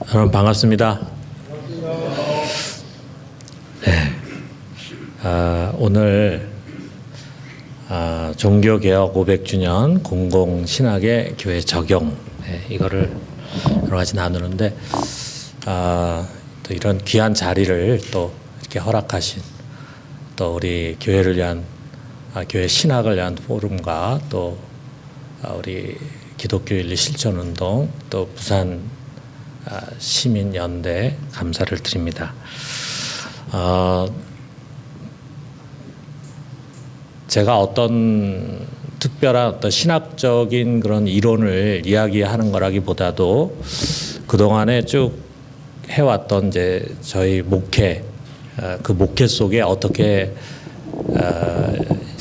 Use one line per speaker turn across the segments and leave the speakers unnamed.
여러분 반갑습니다. 네. 오늘 종교개혁 500주년 공공신학의 교회 적용, 이거를 여러 가지 나누는데 또 이런 귀한 자리를 또 이렇게 허락하신 또 우리 교회를 위한 교회 신학을 위한 포럼과 또 우리 기독교윤리 실천운동 또 부산 시민연대 감사를 드립니다. 제가 어떤 특별한 어떤 신학적인 그런 이론을 이야기하는 거라기보다도 그동안에 쭉 해왔던 이제 저희 목회, 그 목회 속에 어떻게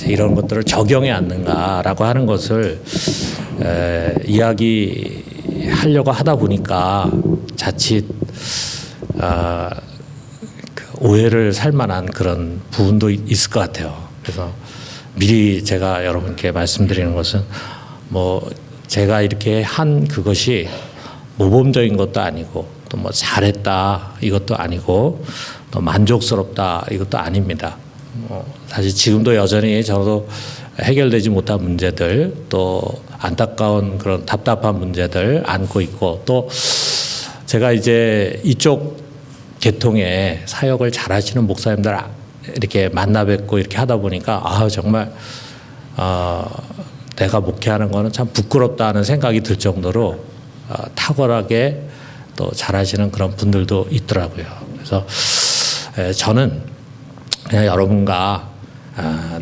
이런 것들을 적용해 왔는가라고 하는 것을 이야기하려고 하다 보니까 자칫 그 오해를 살 만한 그런 부분도 있을 것 같아요. 그래서 미리 제가 여러분께 말씀드리는 것은 뭐 제가 이렇게 한 그것이 모범적인 것도 아니고 또 뭐 잘했다 이것도 아니고 또 만족스럽다 이것도 아닙니다. 사실 지금도 여전히 저도 해결되지 못한 문제들 또 안타까운 그런 답답한 문제들 안고 있고 또 제가 이제 이쪽 계통의 사역을 잘하시는 목사님들 이렇게 만나 뵙고 이렇게 하다 보니까 정말 내가 목회하는 거는 참 부끄럽다 하는 생각이 들 정도로 탁월하게 또 잘하시는 그런 분들도 있더라고요. 그래서 저는 그냥 여러분과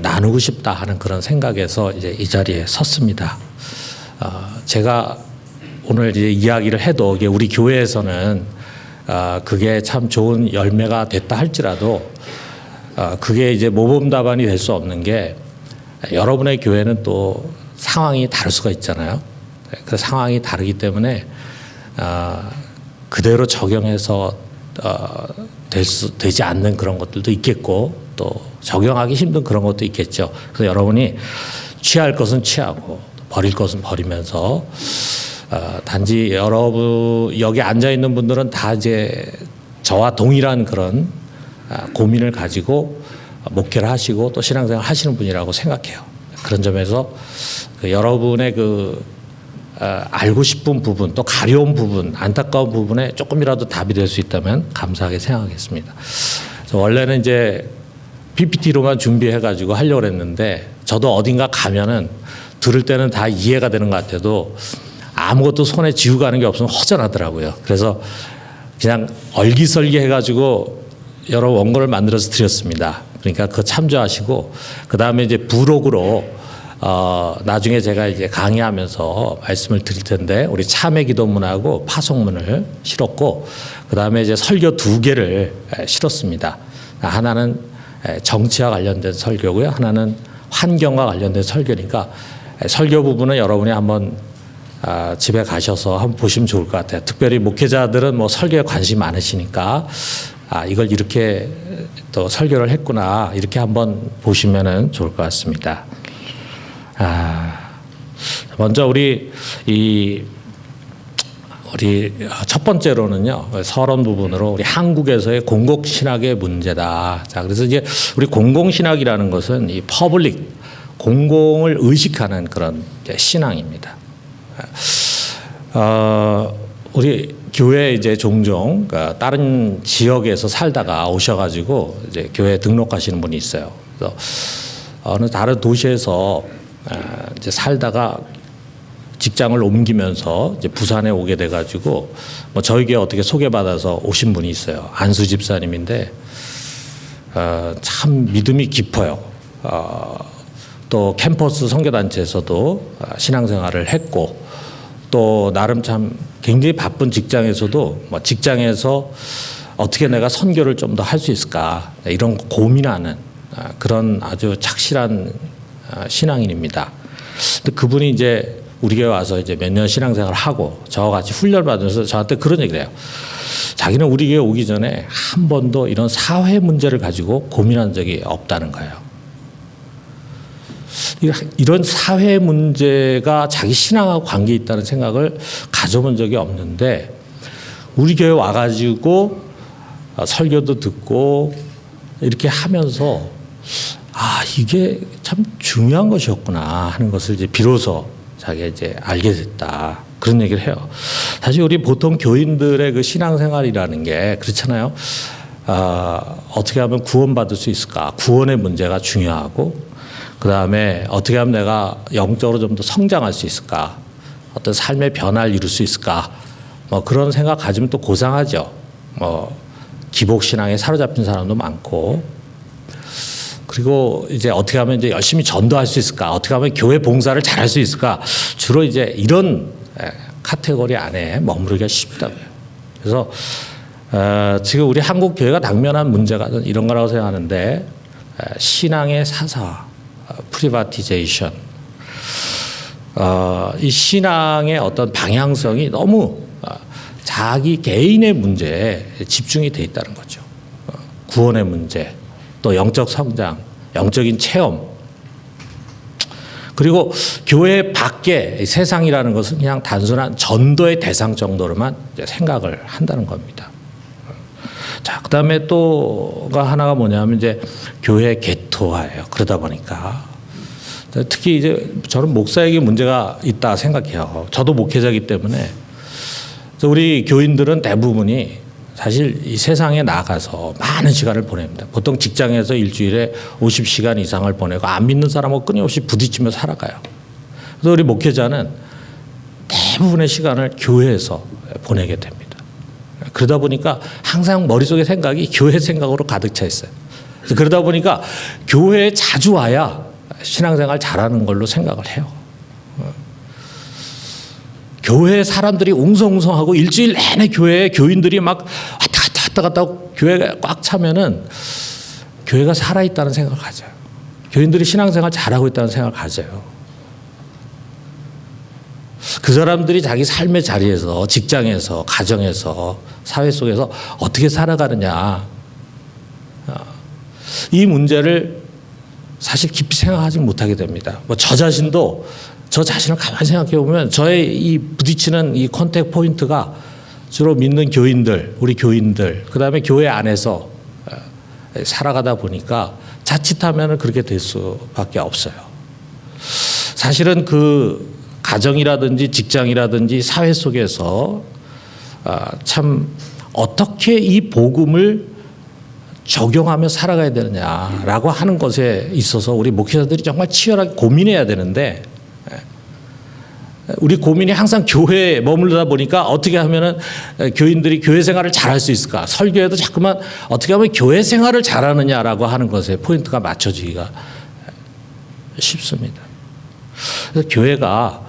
나누고 싶다 하는 그런 생각에서 이제 이 자리에 섰습니다. 제가 오늘 이제 이야기를 해도 이게 우리 교회에서는 그게 참 좋은 열매가 됐다 할지라도 그게 이제 모범 답안이 될 수 없는 게 여러분의 교회는 또 상황이 다를 수가 있잖아요. 그 상황이 다르기 때문에 그대로 적용해서 되지 않는 그런 것들도 있겠고 또 적용하기 힘든 그런 것도 있겠죠. 그래서 여러분이 취할 것은 취하고 버릴 것은 버리면서 단지 여러분 여기 앉아 있는 분들은 다 이제 저와 동일한 그런 고민을 가지고 목회를 하시고 또 신앙생활 하시는 분이라고 생각해요. 그런 점에서 여러분의 알고 싶은 부분 또 가려운 부분 안타까운 부분에 조금이라도 답이 될 수 있다면 감사하게 생각하겠습니다. 그래서 원래는 이제 PPT로만 준비해 가지고 하려고 했는데 저도 어딘가 가면은 들을 때는 다 이해가 되는 것 같아도 아무것도 손에 쥐고 가는 게 없으면 허전하더라고요. 그래서 그냥 얼기설기 해가지고 여러 원고를 만들어서 드렸습니다. 그러니까 그거 참조하시고 그 다음에 이제 부록으로 나중에 제가 이제 강의하면서 말씀을 드릴 텐데 우리 참회 기도문하고 파송문을 실었고 그 다음에 이제 설교 2개를 실었습니다. 하나는 정치와 관련된 설교고요. 하나는 환경과 관련된 설교니까 설교 부분은 여러분이 한번 집에 가셔서 한번 보시면 좋을 것 같아요. 특별히 목회자들은 뭐 설교에 관심이 많으시니까 이걸 이렇게 또 설교를 했구나 이렇게 한번 보시면은 좋을 것 같습니다. 먼저 우리 첫 번째로는요 서론 부분으로 우리 한국에서의 공공신학의 문제다. 자, 그래서 이제 우리 공공신학이라는 것은 이 퍼블릭 공공을 의식하는 그런 신앙입니다. 우리 교회 이제 종종 다른 지역에서 살다가 오셔가지고 이제 교회 등록하시는 분이 있어요. 그래서 어느 다른 도시에서 이제 살다가 직장을 옮기면서 이제 부산에 오게 돼가지고 뭐 저에게 어떻게 소개받아서 오신 분이 있어요. 안수 집사님인데 참 믿음이 깊어요. 또 캠퍼스 선교단체에서도 신앙생활을 했고 또 나름 참 굉장히 바쁜 직장에서도 뭐 직장에서 어떻게 내가 선교를 좀 더 할 수 있을까 이런 고민하는 그런 아주 착실한 신앙인입니다. 근데 그분이 이제 우리 교회 와서 이제 몇 년 신앙생활을 하고 저와 같이 훈련을 받으면서 저한테 그런 얘기를 해요. 자기는 우리 교회 오기 전에 한 번도 이런 사회 문제를 가지고 고민한 적이 없다는 거예요. 이런 사회 문제가 자기 신앙하고 관계 있다는 생각을 가져본 적이 없는데 우리 교회 와가지고 설교도 듣고 이렇게 하면서 이게 참 중요한 것이었구나 하는 것을 이제 비로소 자기가 이제 알게 됐다. 그런 얘기를 해요. 사실 우리 보통 교인들의 그 신앙생활이라는 게 그렇잖아요. 어떻게 하면 구원받을 수 있을까? 구원의 문제가 중요하고, 그 다음에 어떻게 하면 내가 영적으로 좀 더 성장할 수 있을까? 어떤 삶의 변화를 이룰 수 있을까? 뭐 그런 생각 가지면 또 고상하죠. 뭐 기복신앙에 사로잡힌 사람도 많고, 그리고 이제 어떻게 하면 이제 열심히 전도할 수 있을까? 어떻게 하면 교회 봉사를 잘할 수 있을까? 주로 이제 이런 카테고리 안에 머무르기가 쉽다고요. 그래서 지금 우리 한국 교회가 당면한 문제가 이런 거라고 생각하는데, 신앙의 사사, 프리바티제이션, 이 신앙의 어떤 방향성이 너무 자기 개인의 문제에 집중이 돼 있다는 거죠. 구원의 문제, 또 영적 성장, 영적인 체험, 그리고 교회 밖에 세상이라는 것은 그냥 단순한 전도의 대상 정도로만 생각을 한다는 겁니다. 자, 그 다음에 또가 하나가 뭐냐면 이제 교회 개토화예요. 그러다 보니까 특히 이제 저는 목사에게 문제가 있다 생각해요. 저도 목회자이기 때문에. 우리 교인들은 대부분이 사실 이 세상에 나가서 많은 시간을 보냅니다. 보통 직장에서 일주일에 50시간 이상을 보내고 안 믿는 사람하고 끊임없이 부딪히며 살아가요. 그래서 우리 목회자는 대부분의 시간을 교회에서 보내게 됩니다. 그러다 보니까 항상 머릿속에 생각이 교회 생각으로 가득 차 있어요. 그래서 그러다 보니까 교회에 자주 와야 신앙생활 잘하는 걸로 생각을 해요. 교회 사람들이 웅성웅성하고 일주일 내내 교회에 교인들이 막 왔다 갔다 하고 교회가 꽉 차면은 교회가 살아있다는 생각을 가져요. 교인들이 신앙생활 잘하고 있다는 생각을 가져요. 그 사람들이 자기 삶의 자리에서, 직장에서, 가정에서, 사회 속에서 어떻게 살아가느냐, 이 문제를 사실 깊이 생각하지 못하게 됩니다. 뭐 저 자신도 저 자신을 가만히 생각해 보면 저의 이 부딪히는 이 컨택 포인트가 주로 믿는 교인들, 우리 교인들, 그 다음에 교회 안에서 살아가다 보니까 자칫하면 그렇게 될 수밖에 없어요. 사실은 그 가정이라든지 직장이라든지 사회 속에서 참 어떻게 이 복음을 적용하며 살아가야 되느냐라고 하는 것에 있어서 우리 목회자들이 정말 치열하게 고민해야 되는데, 우리 고민이 항상 교회에 머물다 보니까 어떻게 하면은 교인들이 교회 생활을 잘할 수 있을까? 설교에도 자꾸만 어떻게 하면 교회 생활을 잘하느냐라고 하는 것에 포인트가 맞춰지기가 쉽습니다. 그래서 교회가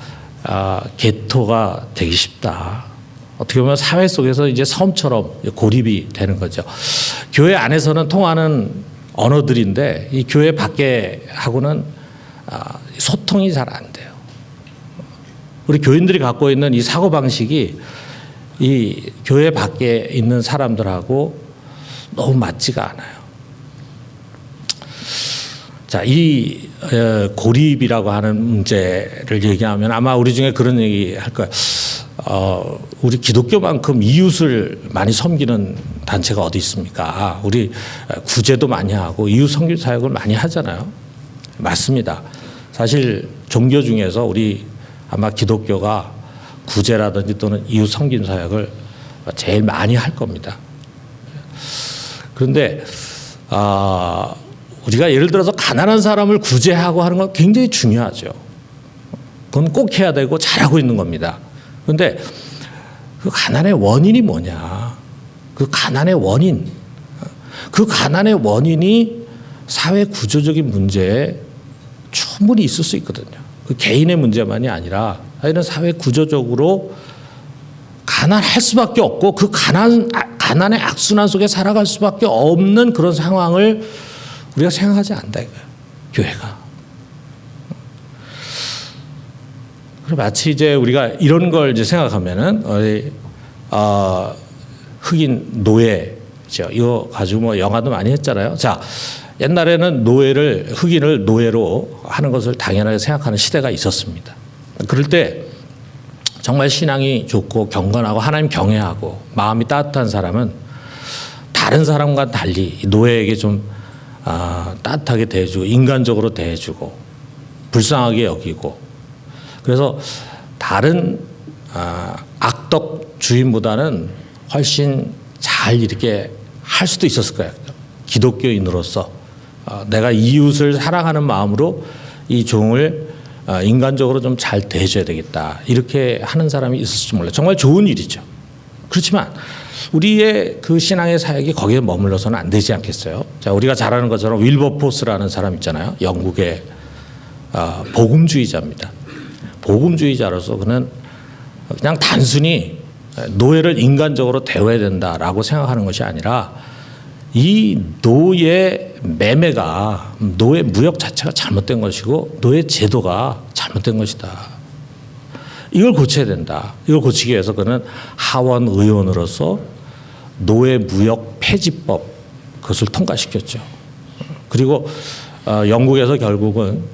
개토가 되기 쉽다. 어떻게 보면 사회 속에서 이제 섬처럼 고립이 되는 거죠. 교회 안에서는 통하는 언어들인데 이 교회 밖에 하고는 소통이 잘 안 돼요. 우리 교인들이 갖고 있는 이 사고방식이 이 교회 밖에 있는 사람들하고 너무 맞지가 않아요. 자, 이 고립이라고 하는 문제를 얘기하면 아마 우리 중에 그런 얘기 할 거예요. 우리 기독교만큼 이웃을 많이 섬기는 단체가 어디 있습니까? 우리 구제도 많이 하고 이웃 섬김 사역을 많이 하잖아요. 맞습니다. 사실 종교 중에서 우리 아마 기독교가 구제라든지 또는 이웃 섬김 사역을 제일 많이 할 겁니다. 그런데 우리가 예를 들어서 가난한 사람을 구제하고 하는 건 굉장히 중요하죠. 그건 꼭 해야 되고 잘하고 있는 겁니다. 그런데 그 가난의 원인이 뭐냐? 그 가난의 원인이 사회 구조적인 문제에 충분히 있을 수 있거든요. 그 개인의 문제만이 아니라 이런 사회 구조적으로 가난할 수밖에 없고 그 가난의 악순환 속에 살아갈 수밖에 없는 그런 상황을 우리가 생각하지 않는다 이거예요. 교회가. 마치 이제 우리가 이런 걸 이제 생각하면은 흑인 노예죠. 이거 가지고 뭐 영화도 많이 했잖아요. 자, 옛날에는 흑인을 노예로 하는 것을 당연하게 생각하는 시대가 있었습니다. 그럴 때 정말 신앙이 좋고 경건하고 하나님 경외하고 마음이 따뜻한 사람은 다른 사람과 달리 노예에게 좀 따뜻하게 대해주고 인간적으로 대해주고 불쌍하게 여기고, 그래서 다른 악덕 주인보다는 훨씬 잘 이렇게 할 수도 있었을 거예요. 기독교인으로서 내가 이웃을 사랑하는 마음으로 이 종을 인간적으로 좀 잘 대해줘야 되겠다, 이렇게 하는 사람이 있을지 몰라요. 정말 좋은 일이죠. 그렇지만 우리의 그 신앙의 사역이 거기에 머물러서는 안 되지 않겠어요? 자, 우리가 잘 아는 것처럼 윌버포스라는 사람 있잖아요. 영국의 복음주의자입니다. 복음주의자로서 그는 그냥 단순히 노예를 인간적으로 대해야 된다라고 생각하는 것이 아니라 이 노예 매매가, 노예 무역 자체가 잘못된 것이고 노예 제도가 잘못된 것이다. 이걸 고쳐야 된다. 이걸 고치기 위해서 그는 하원 의원으로서 노예 무역 폐지법, 그것을 통과시켰죠. 그리고 영국에서 결국은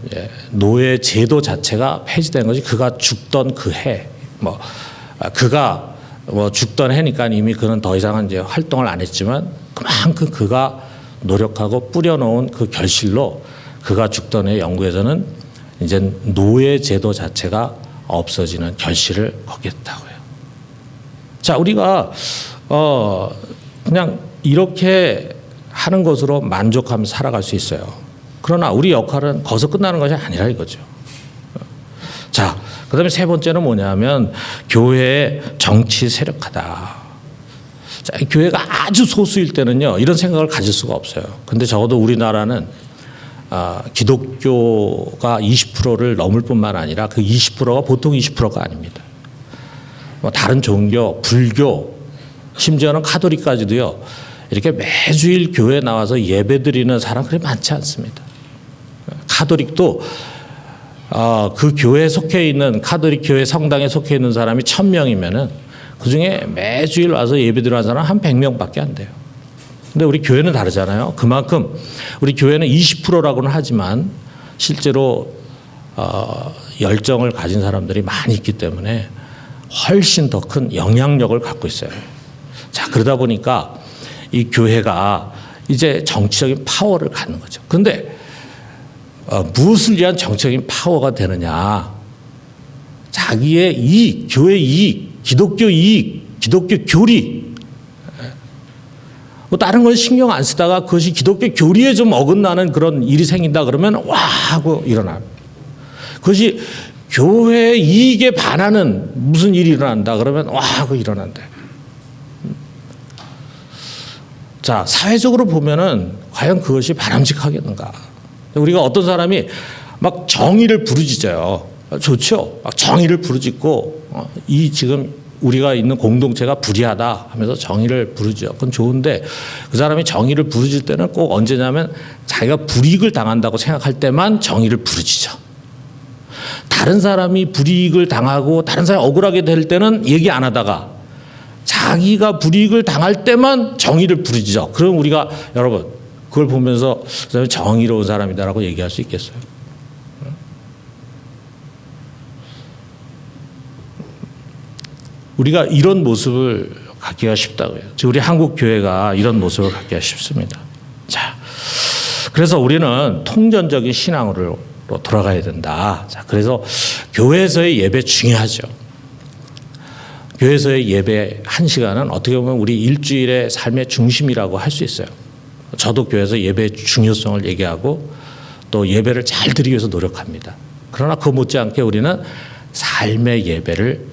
노예 제도 자체가 폐지된 것이 그가 죽던 그 해, 그가 죽던 해니까 이미 그는 더 이상은 이제 활동을 안 했지만 그만큼 그가 노력하고 뿌려놓은 그 결실로 그가 죽던 해 영국에서는 이제 노예 제도 자체가 없어지는 결실을 거기 했다고요. 자, 우리가 그냥 이렇게 하는 것으로 만족하며 살아갈 수 있어요. 그러나 우리 역할은 거기서 끝나는 것이 아니라 이거죠. 자, 그다음에 세 번째는 뭐냐면 교회의 정치 세력화다. 자, 교회가 아주 소수일 때는요 이런 생각을 가질 수가 없어요. 근데 적어도 우리나라는 기독교가 20%를 넘을 뿐만 아니라 그 20%가 보통 20%가 아닙니다. 다른 종교, 불교, 심지어는 카톨릭까지도요 이렇게 매주일 교회에 나와서 예배드리는 사람 그리 많지 않습니다. 카톨릭도 그 교회에 속해 있는, 카톨릭 교회 성당에 속해 있는 사람이 1000명이면은 그 중에 매주일 와서 예배드리는 사람 한 100명밖에 안 돼요. 근데 우리 교회는 다르잖아요. 그만큼 우리 교회는 20%라고는 하지만 실제로 열정을 가진 사람들이 많이 있기 때문에 훨씬 더 큰 영향력을 갖고 있어요. 자, 그러다 보니까 이 교회가 이제 정치적인 파워를 갖는 거죠. 그런데 무엇을 위한 정치적인 파워가 되느냐? 자기의 이익, 교회 이익, 기독교 이익, 기독교 교리, 다른 건 신경 안 쓰다가 그것이 기독교 교리에 좀 어긋나는 그런 일이 생긴다 그러면 와 하고 일어나요. 그것이 교회 이익에 반하는 무슨 일이 일어난다 그러면 와 하고 일어난다. 자, 사회적으로 보면은 과연 그것이 바람직하겠는가? 우리가 어떤 사람이 막 정의를 부르짖어요. 좋죠. 막 정의를 부르짖고 이 지금 우리가 있는 공동체가 불의하다 하면서 정의를 부르짖어. 그건 좋은데 그 사람이 정의를 부르짖을 때는 꼭 언제냐면 자기가 불이익을 당한다고 생각할 때만 정의를 부르짖어. 다른 사람이 불이익을 당하고 다른 사람이 억울하게 될 때는 얘기 안 하다가 자기가 불이익을 당할 때만 정의를 부르짖어. 그럼 우리가 여러분 그걸 보면서 그 사람이 정의로운 사람이다라고 얘기할 수 있겠어요? 우리가 이런 모습을 갖기가 쉽다고요. 우리 한국 교회가 이런 모습을 갖기가 쉽습니다. 자, 그래서 우리는 통전적인 신앙으로 돌아가야 된다. 자, 그래서 교회에서의 예배 중요하죠. 교회에서의 예배 1시간은 어떻게 보면 우리 일주일의 삶의 중심이라고 할 수 있어요. 저도 교회에서 예배의 중요성을 얘기하고 또 예배를 잘 드리기 위해서 노력합니다. 그러나 그 못지않게 우리는 삶의 예배를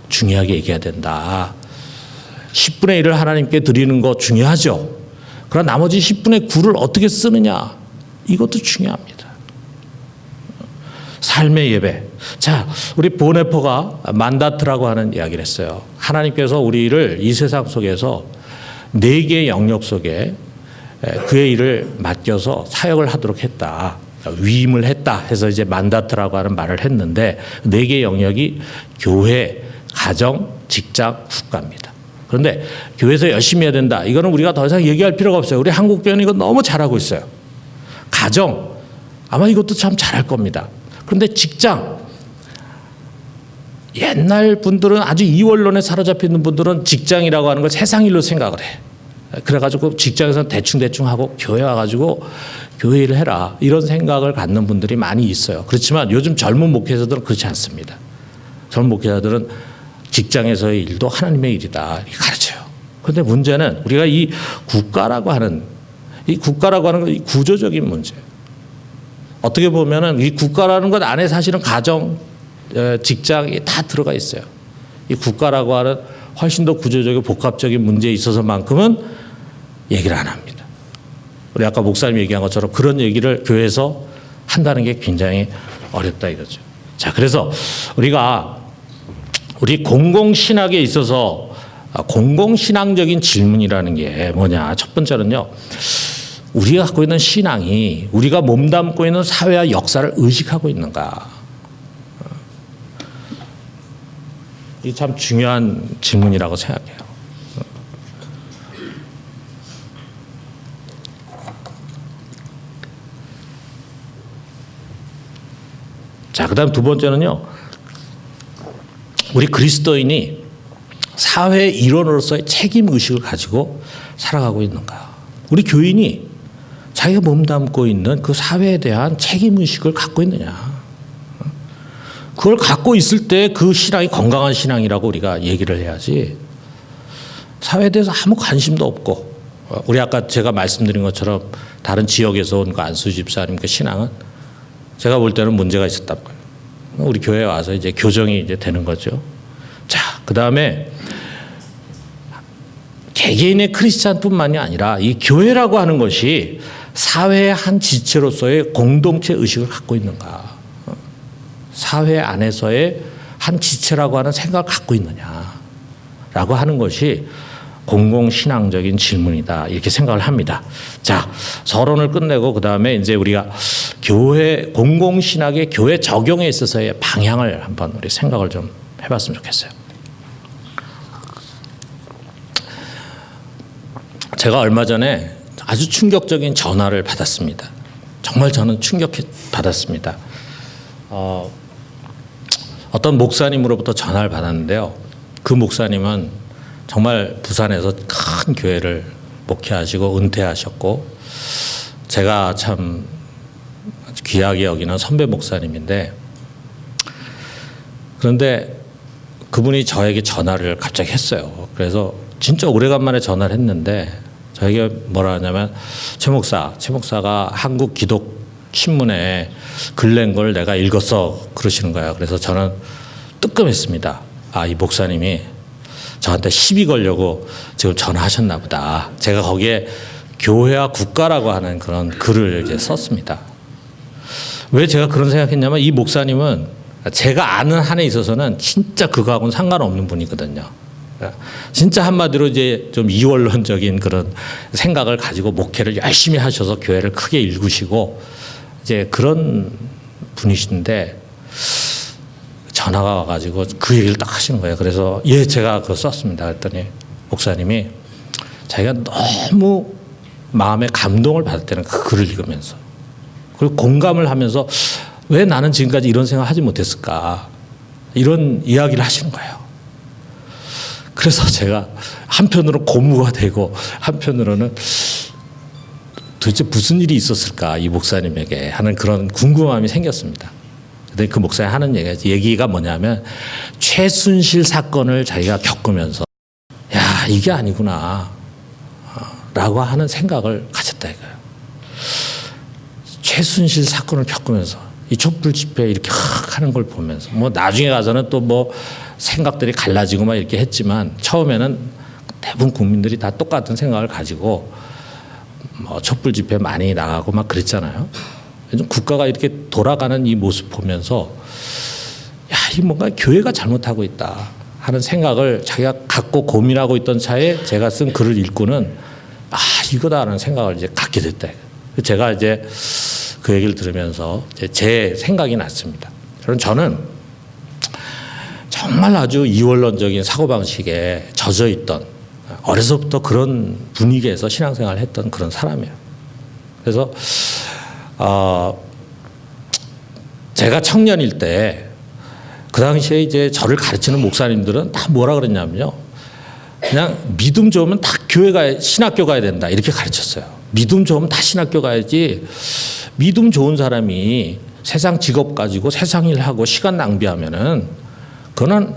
중요하게 얘기해야 된다. 10분의 1을 하나님께 드리는 거 중요하죠. 그러나 나머지 10분의 9를 어떻게 쓰느냐, 이것도 중요합니다. 삶의 예배. 자, 우리 보네퍼가 만다트라고 하는 이야기를 했어요. 하나님께서 우리를 이 세상 속에서 4개의 영역 속에 그의 일을 맡겨서 사역을 하도록 했다. 위임을 했다 해서 이제 만다트라고 하는 말을 했는데 4개의 영역이 교회, 가정, 직장, 국가입니다. 그런데 교회에서 열심히 해야 된다. 이거는 우리가 더 이상 얘기할 필요가 없어요. 우리 한국 교회는 이거 너무 잘하고 있어요. 가정, 아마 이것도 참 잘할 겁니다. 그런데 직장, 옛날 분들은 아주 이원론에 사로잡혀 있는 분들은 직장이라고 하는 걸 세상 일로 생각을 해. 그래가지고 직장에서는 대충 하고 교회 와가지고 교회 일을 해라 이런 생각을 갖는 분들이 많이 있어요. 그렇지만 요즘 젊은 목회자들은 그렇지 않습니다. 젊은 목회자들은 직장에서의 일도 하나님의 일이다 이렇게 가르쳐요. 그런데 문제는 우리가 이 국가라고 하는 건 구조적인 문제예요. 어떻게 보면은 이 국가라는 것 안에 사실은 가정, 직장이 다 들어가 있어요. 이 국가라고 하는 훨씬 더 구조적이고 복합적인 문제에 있어서만큼은 얘기를 안 합니다. 우리 아까 목사님 얘기한 것처럼 그런 얘기를 교회에서 한다는 게 굉장히 어렵다 이거죠. 자, 그래서 우리 공공신학에 있어서 공공신앙적인 질문이라는 게 뭐냐. 첫 번째는요. 우리가 갖고 있는 신앙이 우리가 몸담고 있는 사회와 역사를 의식하고 있는가. 이게 참 중요한 질문이라고 생각해요. 자, 그다음 두 번째는요. 우리 그리스도인이 사회의 일원으로서의 책임 의식을 가지고 살아가고 있는가. 우리 교인이 자기가 몸담고 있는 그 사회에 대한 책임 의식을 갖고 있느냐. 그걸 갖고 있을 때 그 신앙이 건강한 신앙이라고 우리가 얘기를 해야지. 사회에 대해서 아무 관심도 없고 우리 아까 제가 말씀드린 것처럼 다른 지역에서 온 그 안수 집사님 그 신앙은 제가 볼 때는 문제가 있었단 말이에요. 우리 교회에 와서 이제 교정이 이제 되는 거죠. 자, 그 다음에 개개인의 크리스찬뿐만이 아니라 이 교회라고 하는 것이 사회의 한 지체로서의 공동체 의식을 갖고 있는가. 사회 안에서의 한 지체라고 하는 생각을 갖고 있느냐라고 하는 것이 공공신앙적인 질문이다 이렇게 생각을 합니다. 자, 서론을 끝내고 그 다음에 이제 우리가 교회 공공신학의 교회 적용에 있어서의 방향을 한번 우리 생각을 좀 해봤으면 좋겠어요. 제가 얼마 전에 아주 충격적인 전화를 받았습니다. 정말 저는 충격받았습니다. 어떤 목사님으로부터 전화를 받았는데요. 그 목사님은 정말 부산에서 큰 교회를 목회하시고 은퇴하셨고 제가 참 귀하게 여기는 선배 목사님인데 그런데 그분이 저에게 전화를 갑자기 했어요. 그래서 진짜 오래간만에 전화를 했는데 저에게 뭐라 하냐면 최 목사가 한국 기독 신문에 글 낸 걸 내가 읽었어 그러시는 거야. 그래서 저는 뜨끔했습니다. 아, 이 목사님이 저한테 시비 걸려고 지금 전화하셨나 보다. 제가 거기에 교회와 국가라고 하는 그런 글을 이제 썼습니다. 왜 제가 그런 생각했냐면 이 목사님은 제가 아는 한에 있어서는 진짜 그거하고는 상관없는 분이거든요. 진짜 한마디로 이제 좀 이원론적인 그런 생각을 가지고 목회를 열심히 하셔서 교회를 크게 일구시고 이제 그런 분이신데 전화가 와가지고 그 얘기를 딱 하시는 거예요. 그래서 예, 제가 그거 썼습니다. 그랬더니 목사님이 자기가 너무 마음에 감동을 받았다는 그 글을 읽으면서 그리고 공감을 하면서 왜 나는 지금까지 이런 생각을 하지 못했을까 이런 이야기를 하시는 거예요. 그래서 제가 한편으로 고무가 되고 한편으로는 도대체 무슨 일이 있었을까 이 목사님에게 하는 그런 궁금함이 생겼습니다. 근데 그 목사님 하는 얘기가 뭐냐면 최순실 사건을 자기가 겪으면서 야 이게 아니구나 라고 하는 생각을 가졌다 이거예요. 최순실 사건을 겪으면서 이 촛불 집회 이렇게 하는 걸 보면서 뭐 나중에 가서는 또 뭐 생각들이 갈라지고 막 이렇게 했지만 처음에는 대부분 국민들이 다 똑같은 생각을 가지고 뭐 촛불 집회 많이 나가고 막 그랬잖아요. 국가가 이렇게 돌아가는 이 모습 보면서 야, 이 뭔가 교회가 잘못하고 있다 하는 생각을 자기가 갖고 고민하고 있던 차에 제가 쓴 글을 읽고는 아, 이거다라는 생각을 이제 갖게 됐다. 제가 이제 그 얘기를 들으면서 제 생각이 났습니다. 저는 정말 아주 이원론적인 사고방식에 젖어 있던 어려서부터 그런 분위기에서 신앙생활을 했던 그런 사람이에요. 그래서 제가 청년일 때 그 당시에 이제 저를 가르치는 목사님들은 다 뭐라 그랬냐면요. 그냥 믿음 좋으면 다 교회 가야, 신학교 가야 된다. 이렇게 가르쳤어요. 믿음 좋으면 다 신학교 가야지. 믿음 좋은 사람이 세상 직업 가지고 세상 일하고 시간 낭비하면은 그거는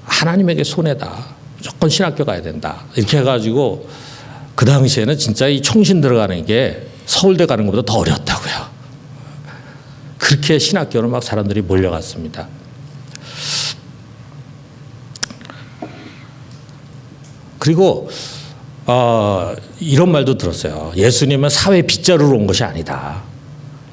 하나님에게 손해다. 무조건 신학교 가야 된다. 이렇게 해가지고 그 당시에는 진짜 이 총신 들어가는 게 서울대 가는 것보다 더 어려웠다고요. 그렇게 신학교로 막 사람들이 몰려갔습니다. 그리고 이런 말도 들었어요. 예수님은 사회 빗자루로 온 것이 아니다.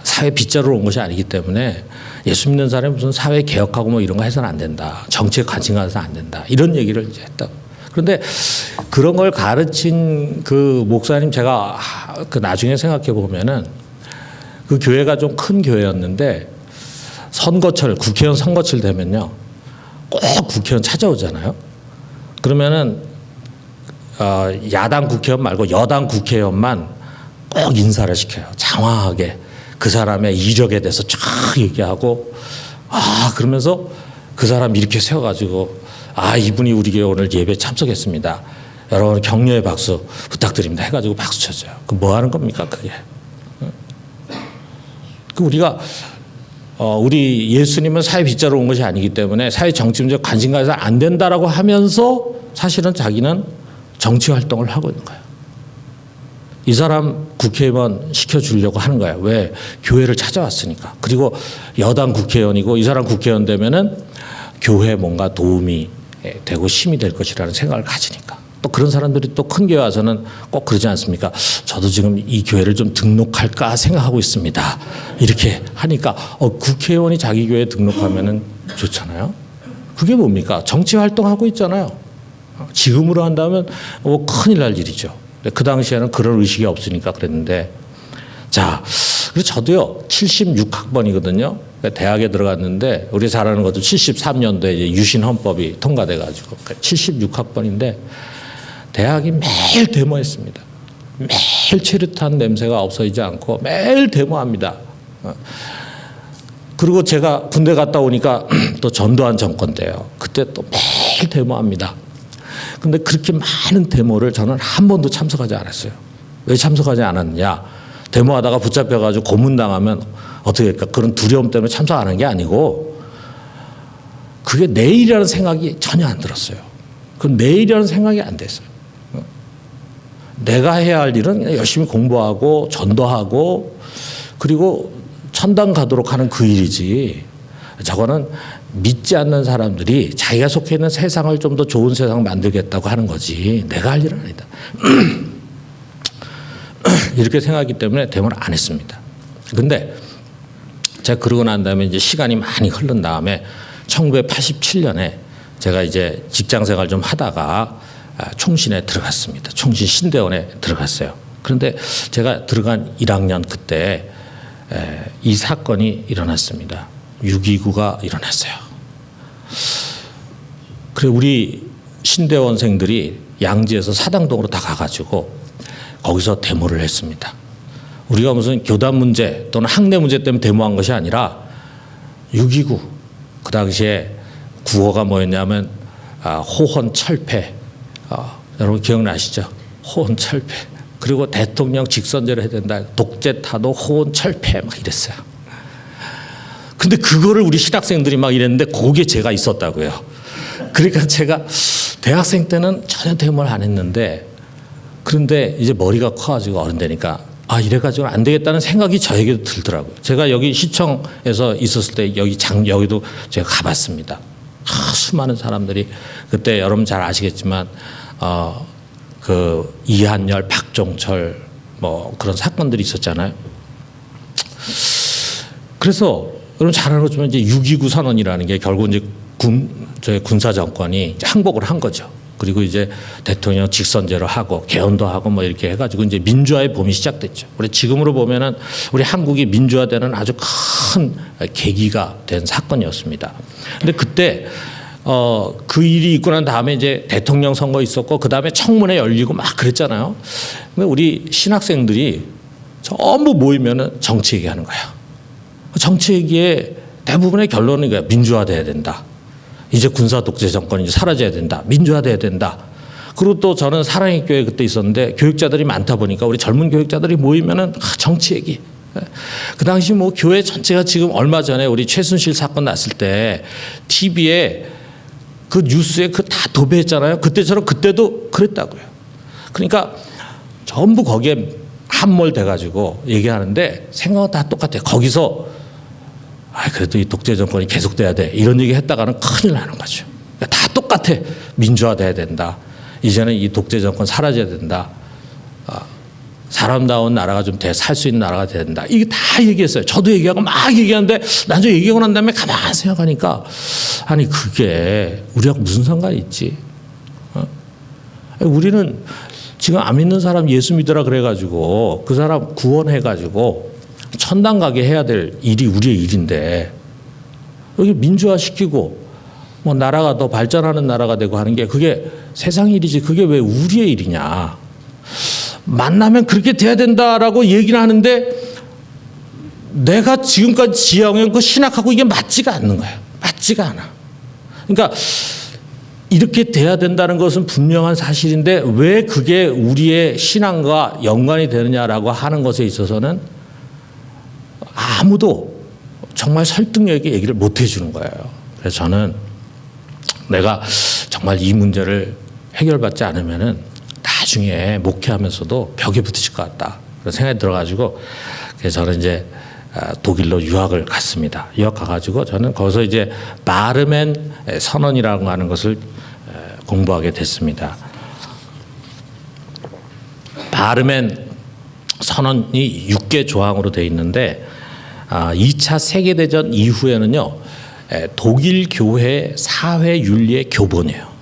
사회 빗자루로 온 것이 아니기 때문에 예수 믿는 사람이 무슨 사회 개혁하고 뭐 이런 거 해서는 안 된다. 정치에 관심 가서는 안 된다. 이런 얘기를 이제 했다. 그런데 그런 걸 가르친 그 목사님 제가 그 나중에 생각해 보면은 그 교회가 좀 큰 교회였는데 선거철 국회의원 선거철 되면요 꼭 국회의원 찾아오잖아요. 그러면은 야당 국회의원 말고 여당 국회의원만 꼭 인사를 시켜요. 장황하게 그 사람의 이력에 대해서 쫙 얘기하고 그러면서 그 사람 이렇게 세워가지고 이분이 우리 교회 오늘 예배 참석했습니다. 여러분 격려의 박수 부탁드립니다. 해가지고 박수 쳐줘요. 그 뭐 하는 겁니까 그게? 우리가 우리 예수님은 사회 빗자루 온 것이 아니기 때문에 사회 정치 문제 관심 가져서 안 된다라고 하면서 사실은 자기는 정치 활동을 하고 있는 거예요. 이 사람 국회의원 시켜주려고 하는 거예요. 왜? 교회를 찾아왔으니까. 그리고 여당 국회의원이고 이 사람 국회의원 되면은 교회에 뭔가 도움이 되고 힘이 될 것이라는 생각을 가지니까. 또 그런 사람들이 또 큰 교회 와서는 꼭 그러지 않습니까? 저도 지금 이 교회를 좀 등록할까 생각하고 있습니다. 이렇게 하니까 국회의원이 자기 교회에 등록하면은 좋잖아요. 그게 뭡니까? 정치 활동하고 있잖아요. 지금으로 한다면 큰일 날 일이죠. 그 당시에는 그런 의식이 없으니까 그랬는데 자, 그래서 저도요 76학번이거든요. 대학에 들어갔는데 우리 잘 아는 것도 73년도에 이제 유신 헌법이 통과돼 가지고 76학번인데 대학이 매일 데모했습니다. 매일 체류탄 냄새가 없어지지 않고 매일 데모합니다. 그리고 제가 군대 갔다 오니까 또 전두환 정권 때요. 그때 또 매일 데모합니다. 근데 그렇게 많은 데모를 저는 한 번도 참석하지 않았어요. 왜 참석하지 않았느냐? 데모하다가 붙잡혀가지고 고문당하면 어떻게 할까? 그런 두려움 때문에 참석 안 한 게 아니고 그게 내일이라는 생각이 전혀 안 들었어요. 그 내일이라는 생각이 안 됐어요. 내가 해야 할 일은 그냥 열심히 공부하고 전도하고 그리고 천당 가도록 하는 그 일이지. 저거는 믿지 않는 사람들이 자기가 속해 있는 세상을 좀 더 좋은 세상 만들겠다고 하는 거지 내가 할 일은 아니다. 이렇게 생각하기 때문에 데모를 안 했습니다. 근데 제가 그러고 난 다음에 이제 시간이 많이 흐른 다음에 1987년에 제가 이제 직장 생활 좀 하다가 총신에 들어갔습니다. 총신 신대원에 들어갔어요. 그런데 제가 들어간 1학년 그때 이 사건이 일어났습니다. 6.29가 일어났어요. 그래 우리 신대원생들이 양지에서 사당동으로 다 가가지고 거기서 데모를 했습니다. 우리가 무슨 교단 문제 또는 학내 문제 때문에 데모한 것이 아니라 6.29 그 당시에 구호가 뭐였냐면 호헌 철폐. 여러분 기억나시죠? 호헌 철폐. 그리고 대통령 직선제를 해야 된다. 독재 타도 호헌 철폐 막 이랬어요. 근데 그거를 우리 신학생들이 막 이랬는데 거기에 제가 있었다고요. 그러니까 제가 대학생 때는 전혀 데모를 안 했는데 그런데 이제 머리가 커가지고 어른 되니까 이래가지고 안 되겠다는 생각이 저에게도 들더라고요. 제가 여기 시청에서 있었을 때 여기도 제가 가봤습니다. 수많은 사람들이 그때 여러분 잘 아시겠지만 그 이한열, 박종철 뭐 그런 사건들이 있었잖아요. 그래서 여러분 잘 아는 것처럼 이제 6.29 선언이라는 게 결국 이제 군사 정권이 이제 항복을 한 거죠. 그리고 이제 대통령 직선제로 하고 개헌도 하고 뭐 이렇게 해가지고 이제 민주화의 봄이 시작됐죠. 우리 지금으로 보면은 우리 한국이 민주화되는 아주 큰 계기가 된 사건이었습니다. 근데 그때 그 일이 있고 난 다음에 이제 대통령 선거 있었고 그 다음에 청문회 열리고 막 그랬잖아요. 근데 우리 신학생들이 전부 모이면은 정치 얘기하는 거야. 정치 얘기의 대부분의 결론은 이거야. 민주화돼야 된다. 이제 군사 독재 정권이 이제 사라져야 된다. 민주화돼야 된다. 그리고 또 저는 사랑의 교회 그때 있었는데 교육자들이 많다 보니까 우리 젊은 교육자들이 모이면은 정치 얘기. 그 당시 뭐 교회 전체가 지금 얼마 전에 우리 최순실 사건 났을 때 TV에 그 뉴스에 그 다 도배했잖아요. 그때처럼 그때도 그랬다고요. 그러니까 전부 거기에 함몰돼 가지고 얘기하는데 생각은 다 똑같아요. 거기서 그래도 이 독재 정권이 계속돼야 돼 이런 얘기 했다가는 큰일 나는 거죠. 다 똑같아. 민주화돼야 된다. 이제는 이 독재 정권 사라져야 된다. 사람다운 나라가 좀 살 수 있는 나라가 돼야 된다. 이게 다 얘기했어요. 저도 얘기하고 막 얘기하는데 나중에 얘기하고 난 다음에 가만히 생각하니까 아니 그게 우리하고 무슨 상관이 있지? 우리는 지금 안 믿는 사람 예수 믿으라 그래가지고 그 사람 구원해가지고 천당 가게 해야 될 일이 우리의 일인데 여기 민주화시키고 뭐 나라가 더 발전하는 나라가 되고 하는 게 그게 세상 일이지 그게 왜 우리의 일이냐. 만나면 그렇게 돼야 된다라고 얘기를 하는데 내가 지금까지 지향한 그 신학하고 이게 맞지가 않는 거예요. 맞지가 않아. 그러니까 이렇게 돼야 된다는 것은 분명한 사실인데 왜 그게 우리의 신앙과 연관이 되느냐라고 하는 것에 있어서는 아무도 정말 설득력 있게 얘기를 못 해주는 거예요. 그래서 저는 내가 정말 이 문제를 해결받지 않으면은 나중에 목회하면서도 벽에 부딪힐 것 같다. 그런 생각이 들어가지고 그래서 저는 이제 독일로 유학을 갔습니다. 유학 가가지고 저는 거기서 이제 바르멘 선언이라고 하는 것을 공부하게 됐습니다. 바르멘 선언이 6개 조항으로 되어 있는데 2차 세계대전 이후에는요 독일 교회 사회 윤리의 교본이에요.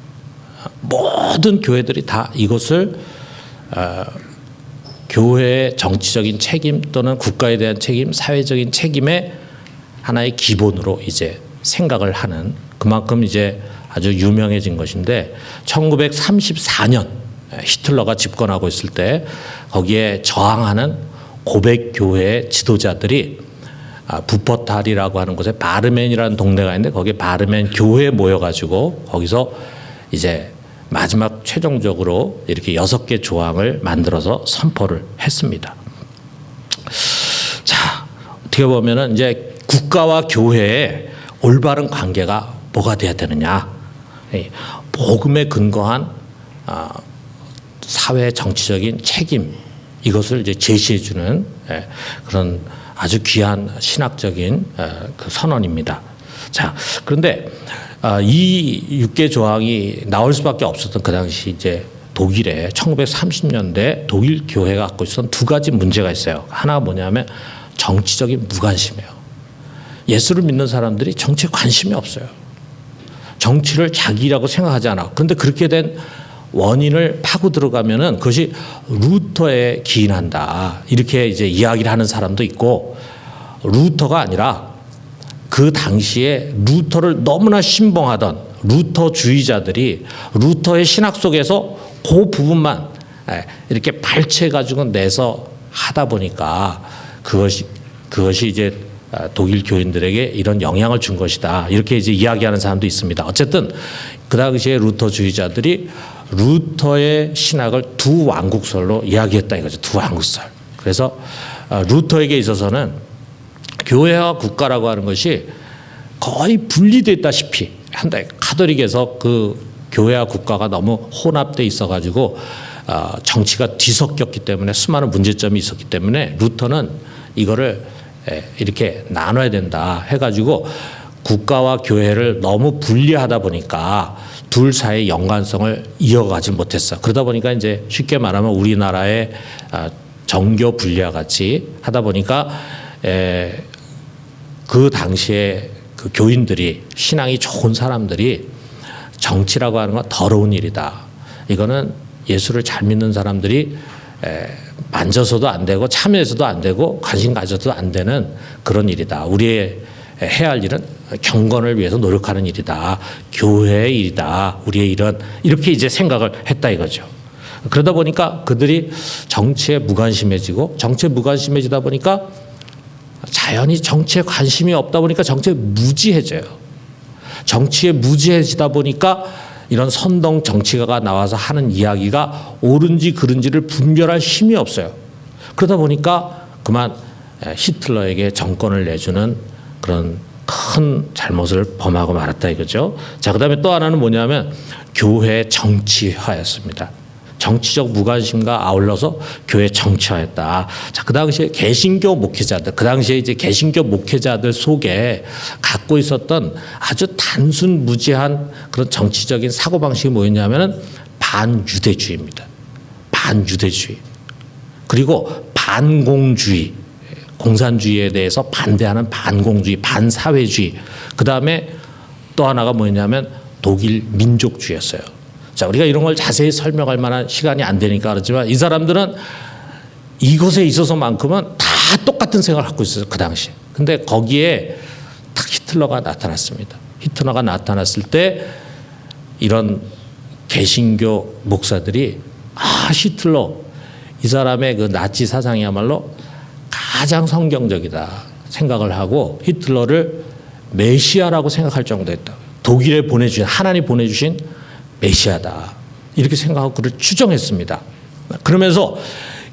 모든 교회들이 다 이것을 교회의 정치적인 책임 또는 국가에 대한 책임, 사회적인 책임의 하나의 기본으로 이제 생각을 하는 그만큼 이제 아주 유명해진 것인데 1934년 히틀러가 집권하고 있을 때 거기에 저항하는 고백 교회 지도자들이 부퍼탈이라고 하는 곳에 바르멘이라는 동네가 있는데 거기에 바르멘 교회에 모여가지고 거기서 이제 마지막 최종적으로 이렇게 6개 조항을 만들어서 선포를 했습니다. 자, 어떻게 보면은 이제 국가와 교회의 올바른 관계가 뭐가 돼야 되느냐. 복음에 근거한 사회 정치적인 책임 이것을 이제 제시해주는 그런 아주 귀한 신학적인 그 선언입니다. 자, 그런데 이 6개 조항이 나올 수밖에 없었던 그 당시 이제 독일에 1930년대 독일 교회가 갖고 있었던 두 가지 문제가 있어요. 하나가 뭐냐면 정치적인 무관심이에요. 예수를 믿는 사람들이 정치에 관심이 없어요. 정치를 자기라고 생각하지 않아. 그런데 그렇게 된 원인을 파고 들어가면은 그것이 루터에 기인한다. 이렇게 이제 이야기를 하는 사람도 있고 루터가 아니라 그 당시에 루터를 너무나 신봉하던 루터주의자들이 루터의 신학 속에서 그 부분만 이렇게 발췌해가지고 내서 하다 보니까 그것이 이제 독일 교인들에게 이런 영향을 준 것이다. 이렇게 이제 이야기하는 사람도 있습니다. 어쨌든 그 당시에 루터주의자들이 루터의 신학을 두 왕국설로 이야기했다 이거죠. 두 왕국설. 그래서 루터에게 있어서는 교회와 국가라고 하는 것이 거의 분리됐다시피 한다. 카톨릭에서 그 교회와 국가가 너무 혼합돼 있어가지고 정치가 뒤섞였기 때문에 수많은 문제점이 있었기 때문에 루터는 이거를 이렇게 나눠야 된다 해가지고 국가와 교회를 너무 분리하다 보니까 둘 사이의 연관성을 이어가지 못했어. 그러다 보니까 이제 쉽게 말하면 우리나라의 정교 분리와 같이 하다 보니까 그 당시에 그 교인들이 신앙이 좋은 사람들이 정치라고 하는 건 더러운 일이다. 이거는 예수를 잘 믿는 사람들이 만져서도 안 되고 참여해서도 안 되고 관심 가져도 안 되는 그런 일이다. 우리의 해야 할 일은 경건을 위해서 노력하는 일이다. 교회의 일이다. 우리의 일은 이렇게 이제 생각을 했다 이거죠. 그러다 보니까 그들이 정치에 무관심해지고 정치에 무관심해지다 보니까 자연히 정치에 관심이 없다 보니까 정치에 무지해져요. 정치에 무지해지다 보니까 이런 선동 정치가가 나와서 하는 이야기가 옳은지 그른지를 분별할 힘이 없어요. 그러다 보니까 그만 히틀러에게 정권을 내주는 그런 큰 잘못을 범하고 말았다 이거죠. 자, 그다음에 또 하나는 뭐냐면 교회 정치화였습니다. 정치적 무관심과 아울러서 교회 정치화했다. 자, 그 당시에 개신교 목회자들, 그 당시에 이제 개신교 목회자들 속에 갖고 있었던 아주 단순 무지한 그런 정치적인 사고방식이 뭐였냐면은 반유대주의입니다. 반유대주의. 그리고 반공주의. 공산주의에 대해서 반대하는 반공주의, 반사회주의. 그 다음에 또 하나가 뭐였냐면 독일 민족주의였어요. 자, 우리가 이런 걸 자세히 설명할 만한 시간이 안 되니까 그렇지만 이 사람들은 이것에 있어서만큼은 다 똑같은 생각을 갖고 있어요. 그 당시에. 근데 거기에 딱 히틀러가 나타났습니다. 히틀러가 나타났을 때 이런 개신교 목사들이 히틀러 이 사람의 그 나치 사상이야말로 가장 성경적이다 생각을 하고 히틀러를 메시아라고 생각할 정도였다. 독일에 보내주신 하나님 보내주신 메시아다 이렇게 생각하고 그를 추정했습니다. 그러면서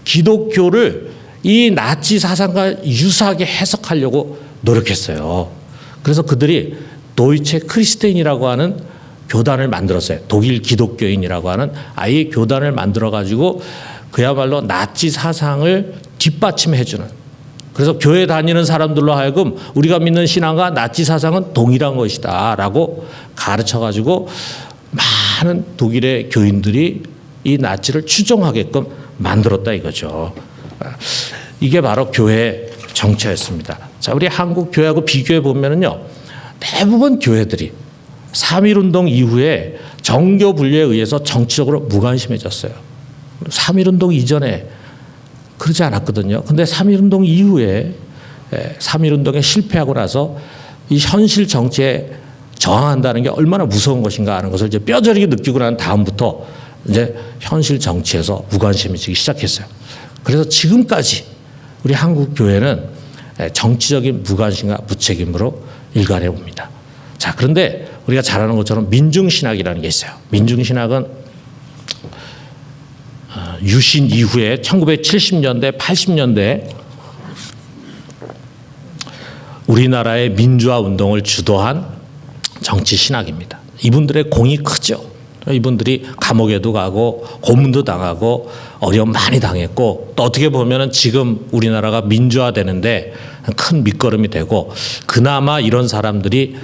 기독교를 이 나치 사상과 유사하게 해석하려고 노력했어요. 그래서 그들이 도이체 크리스텐이라고 하는 교단을 만들었어요. 독일 기독교인이라고 하는 아예 교단을 만들어 가지고 그야말로 나치 사상을 뒷받침해주는, 그래서 교회 다니는 사람들로 하여금 우리가 믿는 신앙과 나치 사상은 동일한 것이다 라고 가르쳐 가지고 많은 독일의 교인들이 이 나치를 추종하게끔 만들었다 이거죠. 이게 바로 교회 정치였습니다. 자, 우리 한국 교회하고 비교해 보면은요, 대부분 교회들이 3.1운동 이후에 정교 분리에 의해서 정치적으로 무관심해졌어요. 3.1운동 이전에 그러지 않았거든요. 근데 3.1운동 이후에 3.1운동에 실패하고 나서 이 현실 정치에 저항한다는 게 얼마나 무서운 것인가 하는 것을 이제 뼈저리게 느끼고 난 다음부터 이제 현실 정치에서 무관심해지기 시작했어요. 그래서 지금까지 우리 한국 교회는 정치적인 무관심과 무책임으로 일관해 옵니다. 자, 그런데 우리가 잘 아는 것처럼 민중신학이라는 게 있어요. 민중신학은 유신 이후에 1970년대, 80년대 우리나라의 민주화 운동을 주도한 정치 신학입니다. 이분들의 공이 크죠. 이분들이 감옥에도 가고 고문도 당하고 어려움 많이 당했고 또 어떻게 보면은 지금 우리나라가 민주화되는데 큰 밑거름이 되고, 그나마 이런 사람들이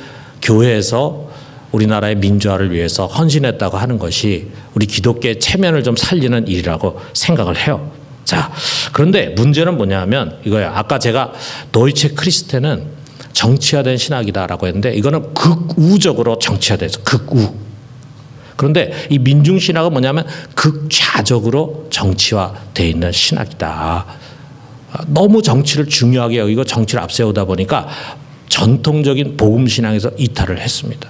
교회에서 우리나라의 민주화를 위해서 헌신했다고 하는 것이 우리 기독교의 체면을 좀 살리는 일이라고 생각을 해요. 자, 그런데 문제는 뭐냐면 이거예요. 아까 제가 도이체 크리스텐은 정치화된 신학이다라고 했는데 이거는 극우적으로 정치화돼서 극우. 그런데 이 민중신학은 뭐냐면 극좌적으로 정치화되어 있는 신학이다. 너무 정치를 중요하게 여기고 정치를 앞세우다 보니까 전통적인 복음신앙에서 이탈을 했습니다.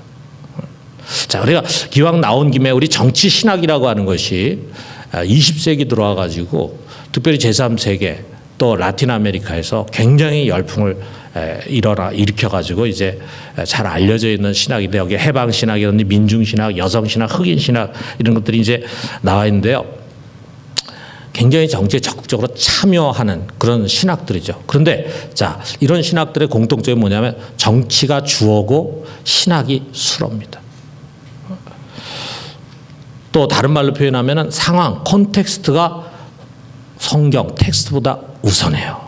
자, 우리가 기왕 나온 김에 우리 정치신학이라고 하는 것이 20세기 들어와 가지고 특별히 제3세계 또 라틴 아메리카에서 굉장히 열풍을 일으켜 가지고 이제 잘 알려져 있는 신학인데, 여기 해방 신학이라든지 민중 신학, 여성 신학, 흑인 신학 이런 것들이 이제 나와 있는데요. 굉장히 정치에 적극적으로 참여하는 그런 신학들이죠. 그런데 자, 이런 신학들의 공통점이 뭐냐면 정치가 주어고 신학이 수로입니다. 또 다른 말로 표현하면 상황, 콘텍스트가 성경, 텍스트보다 우선해요.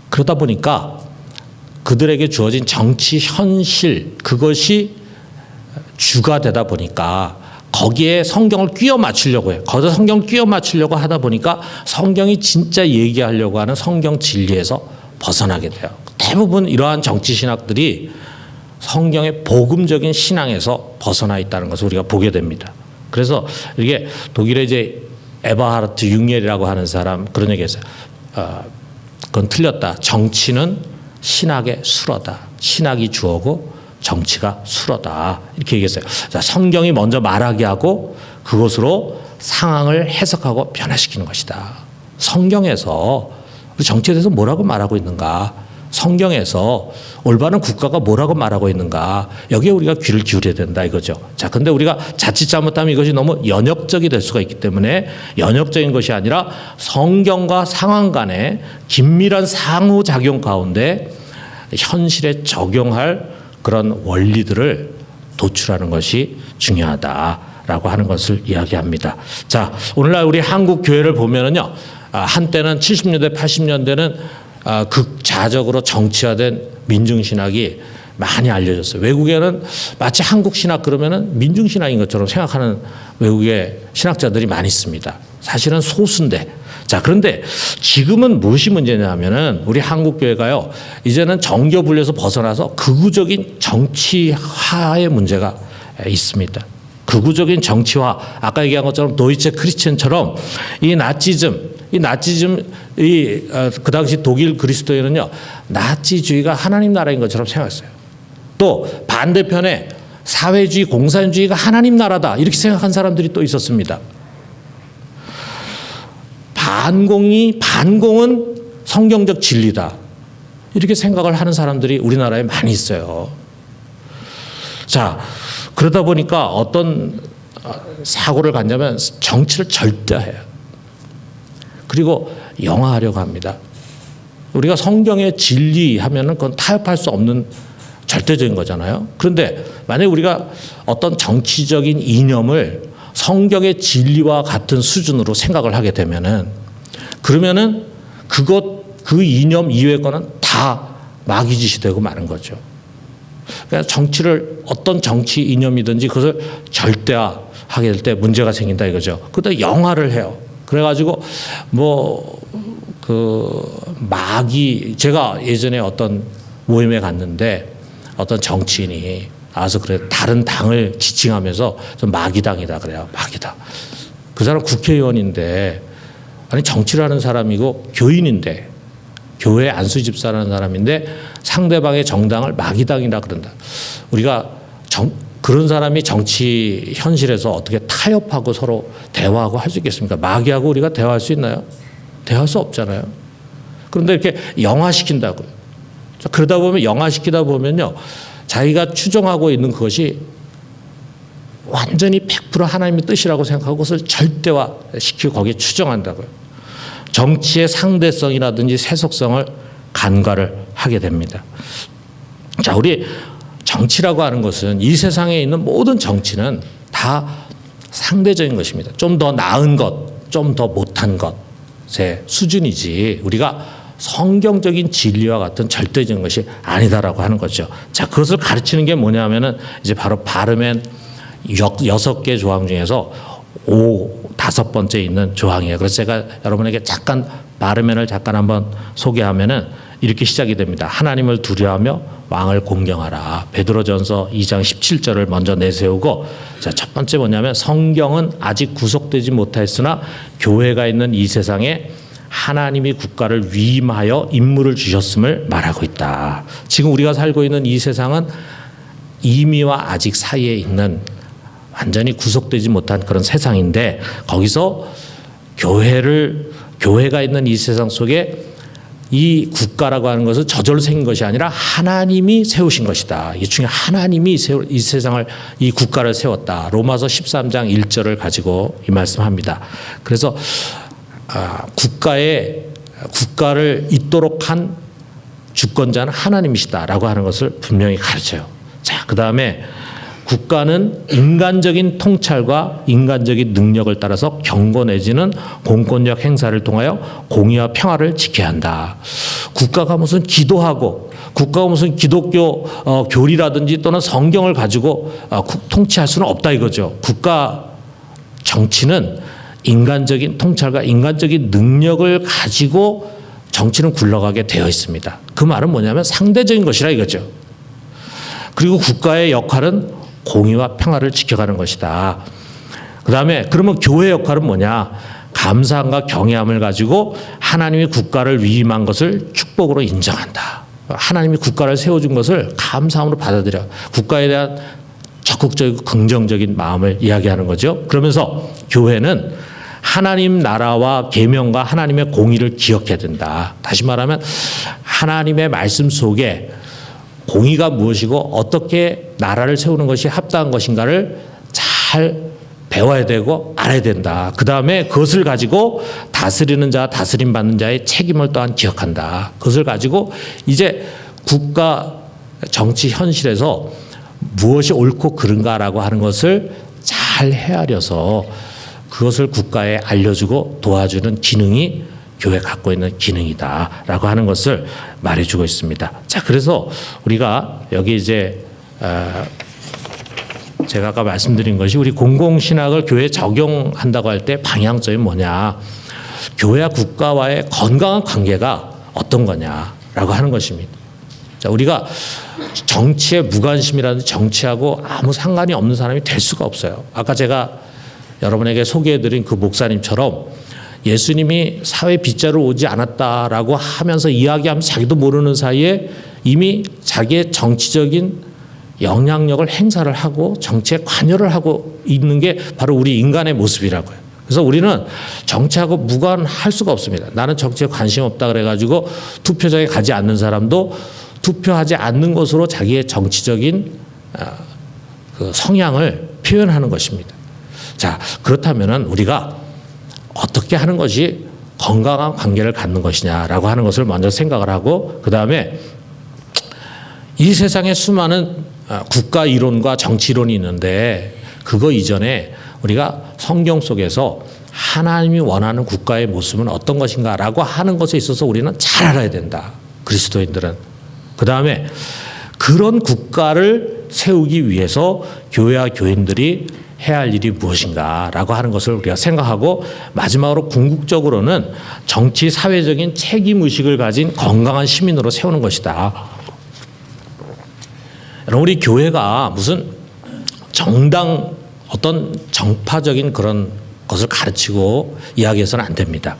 그러다 보니까 그들에게 주어진 정치 현실, 그것이 주가 되다 보니까 거기에 성경을 끼워 맞추려고 해요. 거기서 성경을 끼워 맞추려고 하다 보니까 성경이 진짜 얘기하려고 하는 성경 진리에서 벗어나게 돼요. 대부분 이러한 정치 신학들이 성경의 복음적인 신앙에서 벗어나 있다는 것을 우리가 보게 됩니다. 그래서 이게 독일의 이제 에버하르트 융겔이라고 하는 사람 그런 얘기했어요. 그건 틀렸다. 정치는 신학의 수로다. 신학이 주어고 정치가 수로다. 이렇게 얘기했어요. 자, 성경이 먼저 말하게 하고 그것으로 상황을 해석하고 변화시키는 것이다. 성경에서 우리 정치에 대해서 뭐라고 말하고 있는가? 성경에서 올바른 국가가 뭐라고 말하고 있는가, 여기에 우리가 귀를 기울여야 된다 이거죠. 자, 근데 우리가 자칫 잘못하면 이것이 너무 연역적이 될 수가 있기 때문에 연역적인 것이 아니라 성경과 상황 간의 긴밀한 상호작용 가운데 현실에 적용할 그런 원리들을 도출하는 것이 중요하다라고 하는 것을 이야기합니다. 자, 오늘날 우리 한국 교회를 보면은요, 한때는 70년대, 80년대는 극자적으로 정치화된 민중신학이 많이 알려졌어요. 외국에는 마치 한국신학 그러면은 민중신학인 것처럼 생각하는 외국의 신학자들이 많이 있습니다. 사실은 소수인데. 자, 그런데 지금은 무엇이 문제냐면은 우리 한국교회가요, 이제는 정교분리에서 벗어나서 극우적인 정치화의 문제가 있습니다. 극우적인 정치화, 아까 얘기한 것처럼 도이체 크리스천처럼 이 나치즘이 그 당시 독일 그리스도인은요, 나치주의가 하나님 나라인 것처럼 생각했어요. 또 반대편에 사회주의, 공산주의가 하나님 나라다 이렇게 생각한 사람들이 또 있었습니다. 반공은 성경적 진리다 이렇게 생각을 하는 사람들이 우리나라에 많이 있어요. 자, 그러다 보니까 어떤 사고를 갖냐면 정치를 절대해요. 그리고 영화하려고 합니다. 우리가 성경의 진리 하면은 그건 타협할 수 없는 절대적인 거잖아요. 그런데 만약에 우리가 어떤 정치적인 이념을 성경의 진리와 같은 수준으로 생각을 하게 되면은, 그러면은 그 이념 이외의 거는 다 마귀짓이 되고 마는 거죠. 그러니까 정치를 어떤 정치 이념이든지 그것을 절대화하게 될 때 문제가 생긴다 이거죠. 그때 영화를 해요. 그래가지고 제가 예전에 어떤 모임에 갔는데 어떤 정치인이 와서 그래, 다른 당을 지칭하면서 좀 마귀당이다 그래요. 마귀당. 그 사람 국회의원인데, 아니 정치를 하는 사람이고 교인인데, 교회 안수 집사라는 사람인데 상대방의 정당을 마귀당이라 그런다. 우리가 그런 사람이 정치 현실에서 어떻게 타협하고 서로 대화하고 할 수 있겠습니까? 마귀하고 우리가 대화할 수 있나요? 대화할 수 없잖아요. 그런데 이렇게 영화시킨다고요. 그러다 보면 영화시키다 보면요, 자기가 추정하고 있는 그것이 완전히 100% 하나님의 뜻이라고 생각하고 그것을 절대화시키고 거기에 추정한다고요. 정치의 상대성이라든지 세속성을 간과를 하게 됩니다. 자, 우리 정치라고 하는 것은, 이 세상에 있는 모든 정치는 다 상대적인 것입니다. 좀 더 나은 것, 좀 더 못한 것의 수준이지 우리가 성경적인 진리와 같은 절대적인 것이 아니다라고 하는 거죠. 자, 그것을 가르치는 게 뭐냐면은 이제 바로 바르멘 6개 조항 중에서 5번째 있는 조항이에요. 그래서 제가 여러분에게 바르멘을 잠깐 한번 소개하면은 이렇게 시작이 됩니다. 하나님을 두려워하며 왕을 공경하라. 베드로전서 2장 17절을 먼저 내세우고, 자, 첫 번째 뭐냐면 성경은 아직 구속되지 못하였으나 교회가 있는 이 세상에 하나님이 국가를 위임하여 임무를 주셨음을 말하고 있다. 지금 우리가 살고 있는 이 세상은 이미와 아직 사이에 있는 완전히 구속되지 못한 그런 세상인데, 거기서 교회가 있는 이 세상 속에 이 국가라고 하는 것은 저절로 생긴 것이 아니라 하나님이 세우신 것이다. 이 중에 하나님이 이 세상을, 이 국가를 세웠다. 로마서 13장 1절을 가지고 이 말씀합니다. 그래서 국가를 잇도록 한 주권자는 하나님이시다라고 하는 것을 분명히 가르쳐요. 자, 그 다음에 국가는 인간적인 통찰과 인간적인 능력을 따라서 경고 내지는 공권력 행사를 통하여 공의와 평화를 지켜야 한다. 국가가 무슨 기도하고, 국가가 무슨 기독교 교리라든지 또는 성경을 가지고 통치할 수는 없다 이거죠. 국가 정치는 인간적인 통찰과 인간적인 능력을 가지고 정치는 굴러가게 되어 있습니다. 그 말은 뭐냐면 상대적인 것이라 이거죠. 그리고 국가의 역할은 공의와 평화를 지켜가는 것이다. 그 다음에 그러면 교회의 역할은 뭐냐? 감사함과 경외함을 가지고 하나님이 국가를 위임한 것을 축복으로 인정한다. 하나님이 국가를 세워준 것을 감사함으로 받아들여 국가에 대한 적극적이고 긍정적인 마음을 이야기하는 거죠. 그러면서 교회는 하나님 나라와 계명과 하나님의 공의를 기억해야 된다. 다시 말하면 하나님의 말씀 속에 공의가 무엇이고 어떻게 나라를 세우는 것이 합당한 것인가를 잘 배워야 되고 알아야 된다. 그 다음에 그것을 가지고 다스리는 자, 다스림 받는 자의 책임을 또한 기억한다. 그것을 가지고 이제 국가 정치 현실에서 무엇이 옳고 그른가라고 하는 것을 잘 헤아려서 그것을 국가에 알려주고 도와주는 기능이 교회가 갖고 있는 기능이다라고 하는 것을 말해주고 있습니다. 자, 그래서 우리가 여기 이제 제가 아까 말씀드린 것이 우리 공공신학을 교회에 적용한다고 할 때 방향점이 뭐냐. 교회와 국가와의 건강한 관계가 어떤 거냐라고 하는 것입니다. 자, 우리가 정치에 무관심이라든지 정치하고 아무 상관이 없는 사람이 될 수가 없어요. 아까 제가 여러분에게 소개해드린 그 목사님처럼 예수님이 사회 빗자루 오지 않았다라고 하면서 이야기하면서 자기도 모르는 사이에 이미 자기의 정치적인 영향력을 행사를 하고 정치에 관여를 하고 있는 게 바로 우리 인간의 모습이라고요. 그래서 우리는 정치하고 무관할 수가 없습니다. 나는 정치에 관심 없다 그래가지고 투표장에 가지 않는 사람도 투표하지 않는 것으로 자기의 정치적인 그 성향을 표현하는 것입니다. 자, 그렇다면은 우리가 어떻게 하는 것이 건강한 관계를 갖는 것이냐라고 하는 것을 먼저 생각을 하고, 그 다음에 이 세상에 수많은 국가 이론과 정치 이론이 있는데 그거 이전에 우리가 성경 속에서 하나님이 원하는 국가의 모습은 어떤 것인가라고 하는 것에 있어서 우리는 잘 알아야 된다. 그리스도인들은. 그 다음에 그런 국가를 세우기 위해서 교회와 교인들이 해야 할 일이 무엇인가라고 하는 것을 우리가 생각하고, 마지막으로 궁극적으로는 정치 사회적인 책임의식을 가진 건강한 시민으로 세우는 것이다. 여러분, 우리 교회가 무슨 정당 어떤 정파적인 그런 것을 가르치고 이야기해서는 안 됩니다.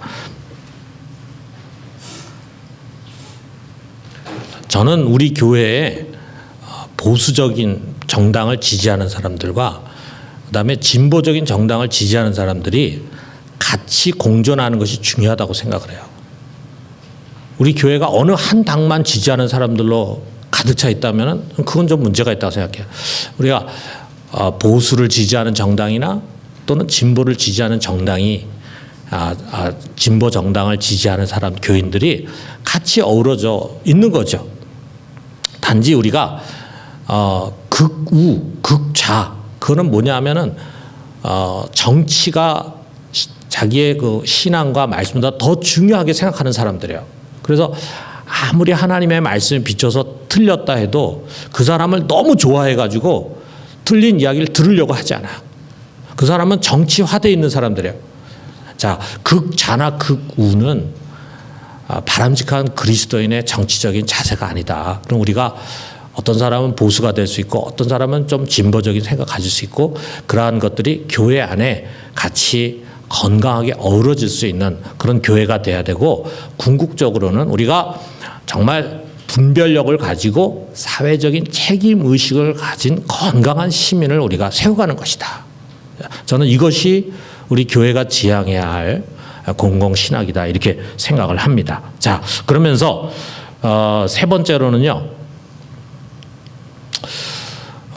저는 우리 교회에 보수적인 정당을 지지하는 사람들과 그다음에 진보적인 정당을 지지하는 사람들이 같이 공존하는 것이 중요하다고 생각을 해요. 우리 교회가 어느 한 당만 지지하는 사람들로 가득 차 있다면 그건 좀 문제가 있다고 생각해요. 우리가 보수를 지지하는 정당이나 또는 진보를 지지하는 정당이 진보 정당을 지지하는 사람 교인들이 같이 어우러져 있는 거죠. 단지 우리가 극우, 극좌, 그거는 뭐냐 하면은 정치가 자기의 그 신앙과 말씀보다 더 중요하게 생각하는 사람들이에요. 그래서 아무리 하나님의 말씀에 비춰서 틀렸다 해도 그 사람을 너무 좋아해가지고 틀린 이야기를 들으려고 하지 않아요. 그 사람은 정치화되어 있는 사람들이에요. 자, 극좌나 극우는 바람직한 그리스도인의 정치적인 자세가 아니다. 그럼 우리가 어떤 사람은 보수가 될 수 있고 어떤 사람은 좀 진보적인 생각 가질 수 있고, 그러한 것들이 교회 안에 같이 건강하게 어우러질 수 있는 그런 교회가 돼야 되고, 궁극적으로는 우리가 정말 분별력을 가지고 사회적인 책임의식을 가진 건강한 시민을 우리가 세워가는 것이다. 저는 이것이 우리 교회가 지향해야 할 공공신학이다, 이렇게 생각을 합니다. 자, 그러면서 세 번째로는요,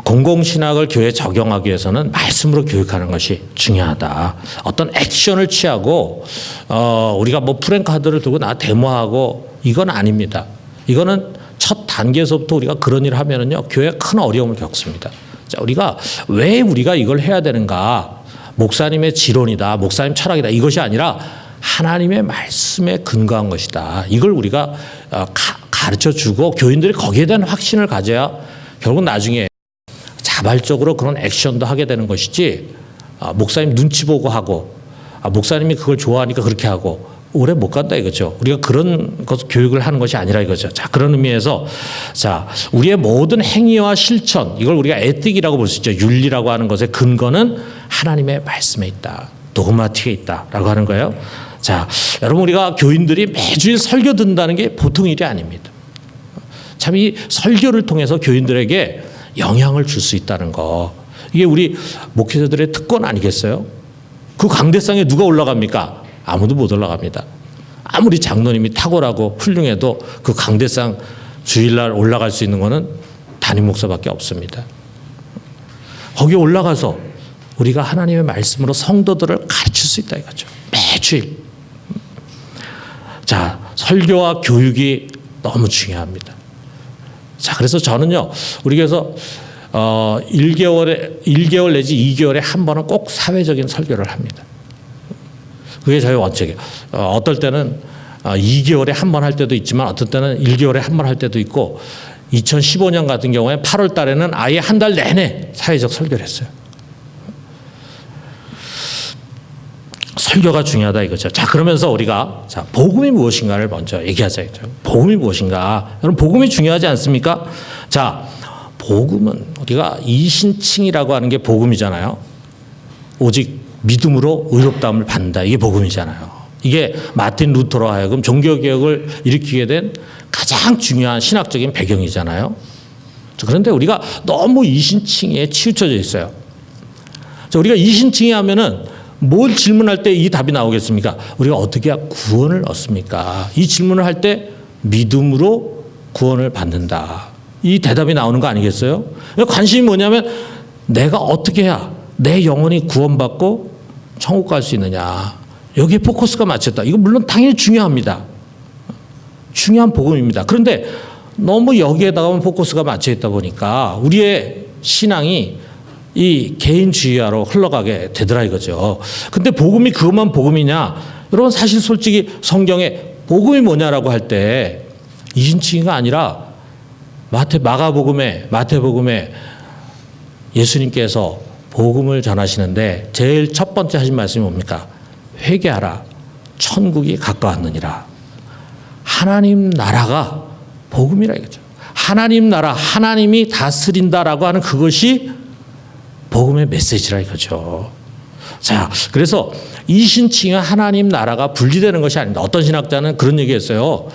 공공신학을 교회에 적용하기 위해서는 말씀으로 교육하는 것이 중요하다. 어떤 액션을 취하고 우리가 뭐 프랭카드를 들고 나 데모하고 이건 아닙니다. 이거는 첫 단계에서부터 우리가 그런 일을 하면은요, 교회에 큰 어려움을 겪습니다. 자, 우리가 왜 우리가 이걸 해야 되는가? 목사님의 지론이다, 목사님 철학이다, 이것이 아니라 하나님의 말씀에 근거한 것이다. 이걸 우리가 가르쳐 주고 교인들이 거기에 대한 확신을 가져야 결국 나중에 자발적으로 그런 액션도 하게 되는 것이지, 목사님 눈치 보고 하고 목사님이 그걸 좋아하니까 그렇게 하고 오래 못 간다 이거죠. 우리가 그런 것 교육을 하는 것이 아니라 이거죠. 자, 그런 의미에서 자, 우리의 모든 행위와 실천, 이걸 우리가 에틱이라고 볼 수 있죠. 윤리라고 하는 것의 근거는 하나님의 말씀에 있다, 도그마틱에 있다라고 하는 거예요. 자, 여러분, 우리가 교인들이 매주일 설교 듣는다는 게 보통 일이 아닙니다. 참 이 설교를 통해서 교인들에게 영향을 줄 수 있다는 거, 이게 우리 목회자들의 특권 아니겠어요? 그 강대상에 누가 올라갑니까? 아무도 못 올라갑니다. 아무리 장로님이 탁월하고 훌륭해도 그 강대상 주일날 올라갈 수 있는 거는 담임 목사밖에 없습니다. 거기 올라가서 우리가 하나님의 말씀으로 성도들을 가르칠 수 있다 이거죠. 매주일. 자, 설교와 교육이 너무 중요합니다. 자, 그래서 저는요, 우리 교회에서 1개월 내지 2개월에 한 번은 꼭 사회적인 설교를 합니다. 그게 저희 원칙이에요. 어떨 때는 2개월에 한 번 할 때도 있지만 어떨 때는 1개월에 한 번 할 때도 있고 2015년 같은 경우에 8월 달에는 아예 한 달 내내 사회적 설교를 했어요. 설교가 중요하다 이거죠. 자, 그러면서 우리가 자, 복음이 무엇인가를 먼저 얘기하자 이거죠. 복음이 무엇인가? 여러분, 복음이 중요하지 않습니까? 자, 복음은 우리가 이신칭이라고 하는 게 복음이잖아요. 오직 믿음으로 의롭다함을 받는다. 이게 복음이잖아요. 이게 마틴 루터로 하여금 종교개혁을 일으키게 된 가장 중요한 신학적인 배경이잖아요. 그런데 우리가 너무 이신칭에 치우쳐져 있어요. 자, 우리가 이신칭이 하면은 뭘 질문할 때 이 답이 나오겠습니까? 우리가 어떻게 해야 구원을 얻습니까? 이 질문을 할 때 믿음으로 구원을 받는다. 이 대답이 나오는 거 아니겠어요? 관심이 뭐냐면 내가 어떻게 해야 내 영혼이 구원받고 천국 갈 수 있느냐. 여기에 포커스가 맞췄다. 이거 물론 당연히 중요합니다. 중요한 복음입니다. 그런데 너무 여기에다가만 포커스가 맞춰 있다 보니까 우리의 신앙이 이 개인주의화로 흘러가게 되더라 이거죠. 근데 복음이 그것만 복음이냐? 여러분, 사실 솔직히 성경에 복음이 뭐냐라고 할 때 이신칭이가 아니라 마태복음에 예수님께서 복음을 전하시는데 제일 첫 번째 하신 말씀이 뭡니까? 회개하라. 천국이 가까웠느니라. 하나님 나라가 복음이라 이거죠. 하나님 나라, 하나님이 다스린다라고 하는 그것이 복음의 메시지라 이거죠. 자, 그래서 이신칭과 하나님 나라가 분리되는 것이 아닙니다. 어떤 신학자는 그런 얘기했어요.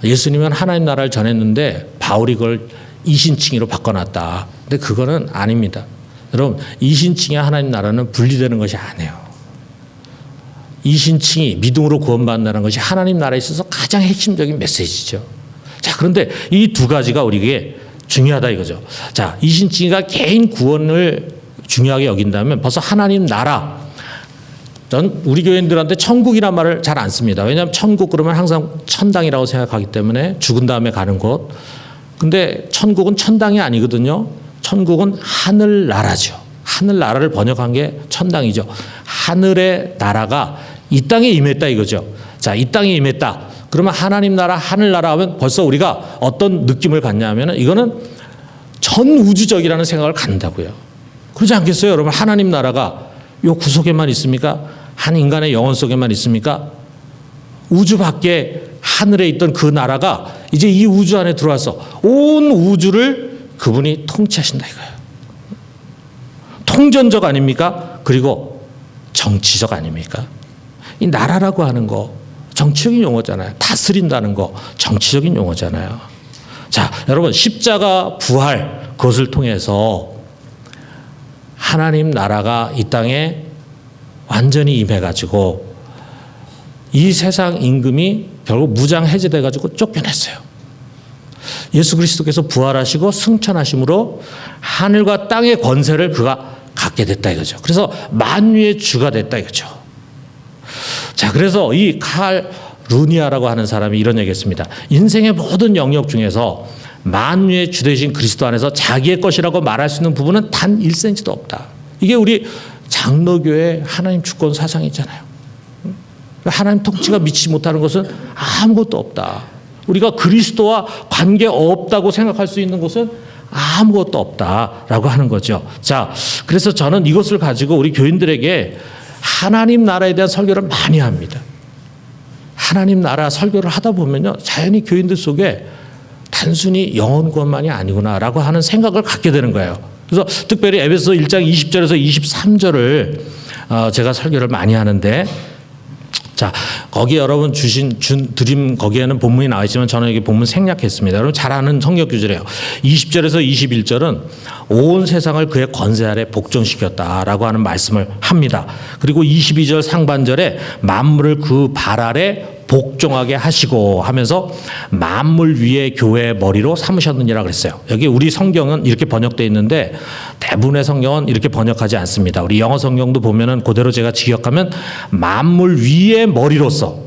예수님은 하나님 나라를 전했는데 바울이 그걸 이신칭으로 바꿔놨다. 근데 그거는 아닙니다. 여러분, 이신칭과 하나님 나라는 분리되는 것이 아니에요. 이신칭이 믿음으로 구원받는다는 것이 하나님 나라에 있어서 가장 핵심적인 메시지죠. 자, 그런데 이 두 가지가 우리에게 중요하다 이거죠. 자, 이신칭이가 개인 구원을 중요하게 여긴다면 벌써 하나님 나라, 전 우리 교인들한테 천국이란 말을 잘 안 씁니다. 왜냐하면 천국 그러면 항상 천당이라고 생각하기 때문에 죽은 다음에 가는 곳. 근데 천국은 천당이 아니거든요. 천국은 하늘나라죠. 하늘나라를 번역한 게 천당이죠. 하늘의 나라가 이 땅에 임했다 이거죠. 자, 이 땅에 임했다. 그러면 하나님 나라, 하늘나라 하면 벌써 우리가 어떤 느낌을 갖냐 하면 이거는 전우주적이라는 생각을 갖는다고요. 그러지 않겠어요? 여러분, 하나님 나라가 요 구석에만 있습니까? 한 인간의 영혼 속에만 있습니까? 우주 밖에 하늘에 있던 그 나라가 이제 이 우주 안에 들어와서 온 우주를 그분이 통치하신다 이거예요. 통전적 아닙니까? 그리고 정치적 아닙니까? 이 나라라고 하는 거 정치적인 용어잖아요. 다스린다는 거 정치적인 용어잖아요. 자, 여러분, 십자가 부활 그것을 통해서 하나님 나라가 이 땅에 완전히 임해가지고 이 세상 임금이 결국 무장 해제돼가지고 쫓겨냈어요. 예수 그리스도께서 부활하시고 승천하심으로 하늘과 땅의 권세를 그가 갖게 됐다 이거죠. 그래서 만유의 주가 됐다 이거죠. 자, 그래서 이 칼 루니아라고 하는 사람이 이런 얘기했습니다. 인생의 모든 영역 중에서 만유의 주 되신 그리스도 안에서 자기의 것이라고 말할 수 있는 부분은 단 1cm도 없다. 이게 우리 장로교의 하나님 주권 사상이잖아요. 하나님 통치가 미치지 못하는 것은 아무것도 없다. 우리가 그리스도와 관계 없다고 생각할 수 있는 것은 아무것도 없다라고 하는 거죠. 자, 그래서 저는 이것을 가지고 우리 교인들에게 하나님 나라에 대한 설교를 많이 합니다. 하나님 나라 설교를 하다 보면요, 자연히 교인들 속에 단순히 영혼 구원만이 아니구나라고 하는 생각을 갖게 되는 거예요. 그래서 특별히 에베소 1장 20절에서 23절을 제가 설교를 많이 하는데, 자, 거기 여러분 드림 거기에는 본문이 나와 있지만 저는 여기 본문 생략했습니다. 여러분 잘 아는 성경 구절이에요. 20절에서 21절은 온 세상을 그의 권세 아래 복종시켰다라고 하는 말씀을 합니다. 그리고 22절 상반절에 만물을 그 발 아래 복종하게 하시고 하면서 만물 위에 교회의 머리로 삼으셨느니라 그랬어요. 여기 우리 성경은 이렇게 번역되어 있는데 대부분의 성경은 이렇게 번역하지 않습니다. 우리 영어 성경도 보면은 그대로 제가 직역하면 만물 위에 머리로서,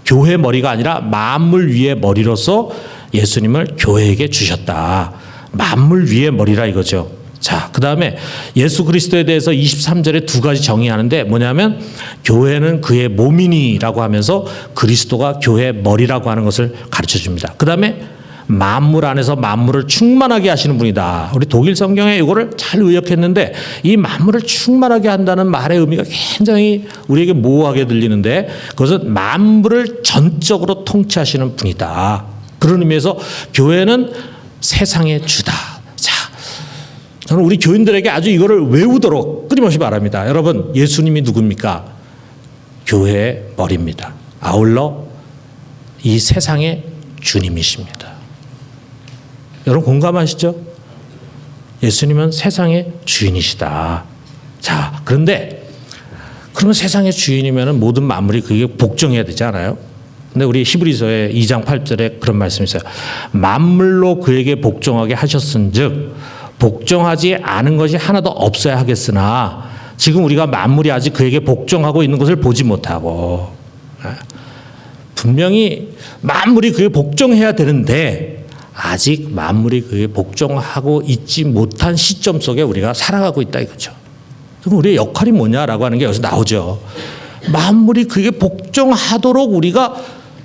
교회 머리가 아니라 만물 위에 머리로서 예수님을 교회에게 주셨다. 만물 위에 머리라 이거죠. 자, 그 다음에 예수 그리스도에 대해서 23절에 두 가지 정의하는데 뭐냐면 교회는 그의 몸이니라고 하면서 그리스도가 교회의 머리라고 하는 것을 가르쳐 줍니다. 그 다음에 만물 안에서 만물을 충만하게 하시는 분이다. 우리 독일 성경에 이거를 잘 의역했는데 이 만물을 충만하게 한다는 말의 의미가 굉장히 우리에게 모호하게 들리는데 그것은 만물을 전적으로 통치하시는 분이다. 그런 의미에서 교회는 세상의 주다. 자, 저는 우리 교인들에게 아주 이거를 외우도록 끊임없이 바랍니다. 여러분, 예수님이 누굽니까? 교회의 머리입니다. 아울러 이 세상의 주님이십니다. 여러분 공감하시죠? 예수님은 세상의 주인이시다. 자, 그런데 그러면 세상의 주인이면 모든 만물이 그게 복종해야 되지 않아요? 근데 우리 히브리서의 2장 8절에 그런 말씀이 있어요. 만물로 그에게 복종하게 하셨은즉 복종하지 않은 것이 하나도 없어야 하겠으나 지금 우리가 만물이 아직 그에게 복종하고 있는 것을 보지 못하고 분명히 만물이 그에게 복종해야 되는데 아직 만물이 그에게 복종하고 있지 못한 시점 속에 우리가 살아가고 있다 이거죠. 그럼 우리의 역할이 뭐냐라고 하는 게 여기서 나오죠. 만물이 그에게 복종하도록 우리가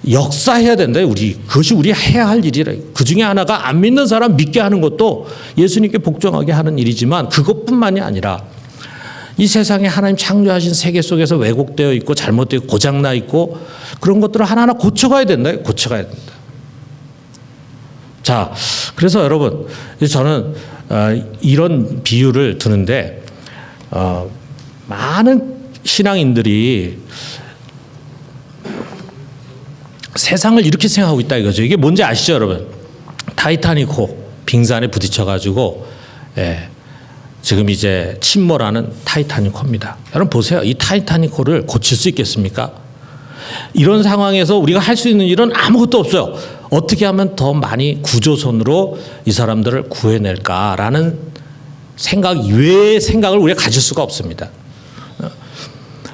역사해야 된다. 그것이 우리 해야 할 일이라. 그 중에 하나가 안 믿는 사람 믿게 하는 것도 예수님께 복종하게 하는 일이지만 그것뿐만이 아니라 이 세상에 하나님 창조하신 세계 속에서 왜곡되어 있고 잘못되어 고장나 있고 그런 것들을 하나하나 고쳐가야 된다. 고쳐가야 된다. 자, 그래서 여러분 저는 이런 비유를 드는데 많은 신앙인들이 세상을 이렇게 생각하고 있다 이거죠. 이게 뭔지 아시죠, 여러분? 타이타닉호 빙산에 부딪혀가지고 지금 이제 침몰하는 타이타닉호입니다. 여러분 보세요. 이 타이타닉호를 고칠 수 있겠습니까? 이런 상황에서 우리가 할 수 있는 일은 아무것도 없어요. 어떻게 하면 더 많이 구조선으로 이 사람들을 구해낼까라는 생각 이외의 생각을 우리가 가질 수가 없습니다.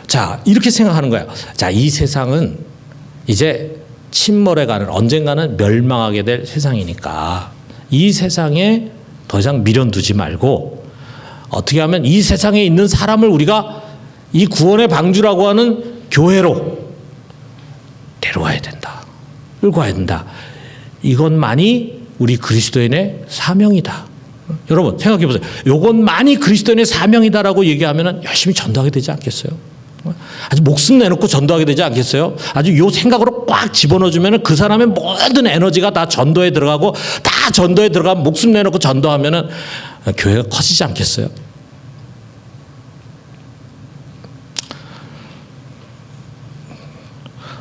자, 이렇게 생각하는 거예요. 자, 이 세상은 이제 침몰에 가는 언젠가는 멸망하게 될 세상이니까 이 세상에 더 이상 미련 두지 말고 어떻게 하면 이 세상에 있는 사람을 우리가 이 구원의 방주라고 하는 교회로 데려와야 된다. 끌고 와야 된다. 이것만이 우리 그리스도인의 사명이다. 여러분 생각해 보세요. 이것만이 그리스도인의 사명이다라고 얘기하면 열심히 전도하게 되지 않겠어요? 아주 목숨 내놓고 전도하게 되지 않겠어요? 아주 이 생각으로 꽉 집어넣어주면 그 사람의 모든 에너지가 다 전도에 들어가고 다 전도에 들어가면 목숨 내놓고 전도하면 교회가 커지지 않겠어요?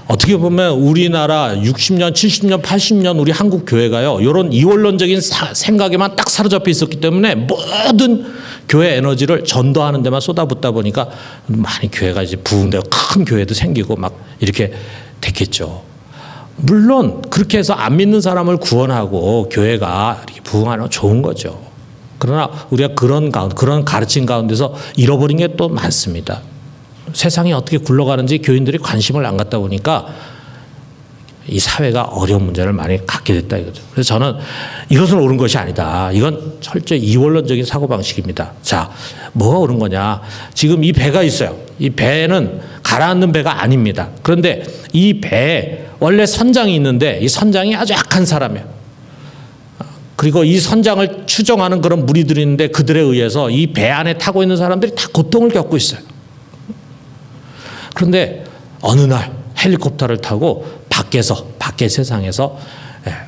어떻게 보면 우리나라 60년, 70년, 80년 우리 한국 교회가요. 이런 이원론적인 생각에만 딱 사로잡혀 있었기 때문에 모든 교회 에너지를 전도하는 데만 쏟아붓다 보니까 많이 교회가 이제 부흥되고 큰 교회도 생기고 막 이렇게 됐겠죠. 물론 그렇게 해서 안 믿는 사람을 구원하고 교회가 이렇게 부흥하는 건 좋은 거죠. 그러나 우리가 그런 가르침 가운데서 잃어버린 게 또 많습니다. 세상이 어떻게 굴러가는지 교인들이 관심을 안 갖다 보니까 이 사회가 어려운 문제를 많이 갖게 됐다 이거죠. 그래서 저는 이것은 옳은 것이 아니다. 이건 철저히 이원론적인 사고방식입니다. 자, 뭐가 옳은 거냐. 지금 이 배가 있어요. 이 배는 가라앉는 배가 아닙니다. 그런데 이 배에 원래 선장이 있는데 이 선장이 아주 약한 사람이에요. 그리고 이 선장을 추종하는 그런 무리들이 있는데 그들에 의해서 이 배 안에 타고 있는 사람들이 다 고통을 겪고 있어요. 그런데 어느 날 헬리콥터를 타고 밖에 세상에서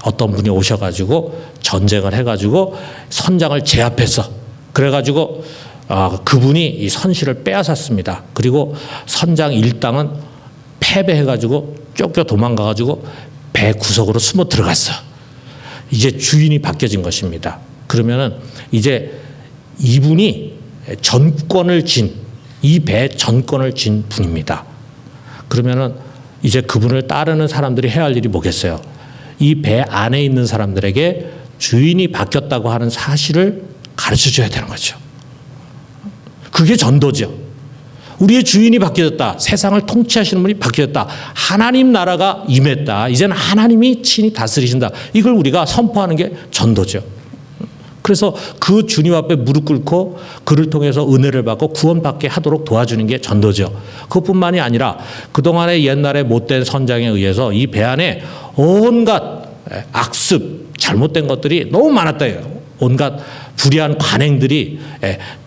어떤 분이 오셔가지고 전쟁을 해가지고 선장을 제압했어. 그래가지고 그분이 이 선실을 빼앗았습니다. 그리고 선장 일당은 패배해가지고 쫓겨 도망가가지고 배 구석으로 숨어 들어갔어. 이제 주인이 바뀌어진 것입니다. 그러면은 이제 이분이 전권을 진 이 배 전권을 진 분입니다. 그러면은 이제 그분을 따르는 사람들이 해야 할 일이 뭐겠어요? 이 배 안에 있는 사람들에게 주인이 바뀌었다고 하는 사실을 가르쳐 줘야 되는 거죠. 그게 전도죠. 우리의 주인이 바뀌었다. 세상을 통치하시는 분이 바뀌었다. 하나님 나라가 임했다. 이제는 하나님이 친히 다스리신다. 이걸 우리가 선포하는 게 전도죠. 그래서 그 주님 앞에 무릎 꿇고 그를 통해서 은혜를 받고 구원받게 하도록 도와주는 게 전도죠. 그것뿐만이 아니라 그동안의 옛날에 못된 선장에 의해서 이 배 안에 온갖 악습, 잘못된 것들이 너무 많았다. 온갖 불의한 관행들이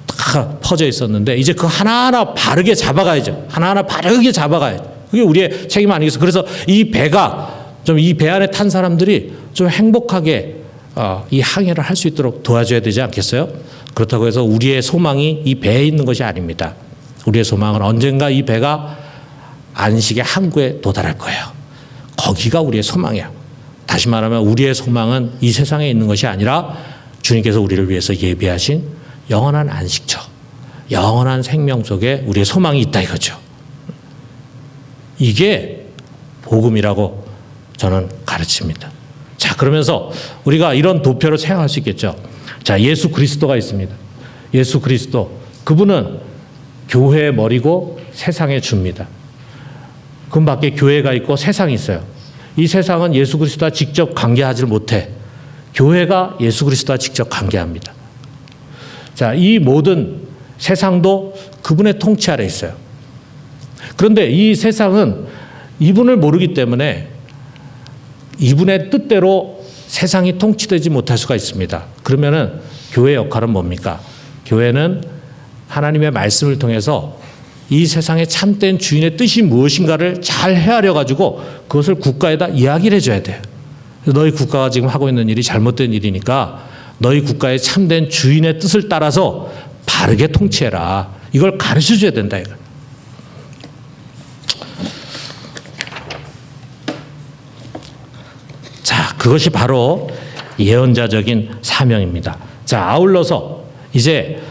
다 퍼져 있었는데 이제 그 하나하나 바르게 잡아가야죠. 하나하나 바르게 잡아가야죠. 그게 우리의 책임 아니겠어요? 그래서 이 배가 좀 이 배 안에 탄 사람들이 좀 행복하게 이 항해를 할 수 있도록 도와줘야 되지 않겠어요? 그렇다고 해서 우리의 소망이 이 배에 있는 것이 아닙니다. 우리의 소망은 언젠가 이 배가 안식의 항구에 도달할 거예요. 거기가 우리의 소망이야. 다시 말하면 우리의 소망은 이 세상에 있는 것이 아니라 주님께서 우리를 위해서 예비하신 영원한 안식처, 영원한 생명 속에 우리의 소망이 있다 이거죠. 이게 복음이라고 저는 가르칩니다. 자, 그러면서 우리가 이런 도표를 생각할 수 있겠죠. 자, 예수 그리스도가 있습니다. 예수 그리스도. 그분은 교회의 머리고 세상의 주입니다. 그 밖에 교회가 있고 세상이 있어요. 이 세상은 예수 그리스도와 직접 관계하지 못해. 교회가 예수 그리스도와 직접 관계합니다. 자, 이 모든 세상도 그분의 통치 아래 있어요. 그런데 이 세상은 이분을 모르기 때문에 이분의 뜻대로 세상이 통치되지 못할 수가 있습니다. 그러면은 교회의 역할은 뭡니까? 교회는 하나님의 말씀을 통해서 이 세상의 참된 주인의 뜻이 무엇인가를 잘 헤아려 가지고 그것을 국가에다 이야기를 해줘야 돼요. 너희 국가가 지금 하고 있는 일이 잘못된 일이니까 너희 국가의 참된 주인의 뜻을 따라서 바르게 통치해라. 이걸 가르쳐 줘야 된다 이거. 자, 그것이 바로 예언자적인 사명입니다. 자, 아울러서 이제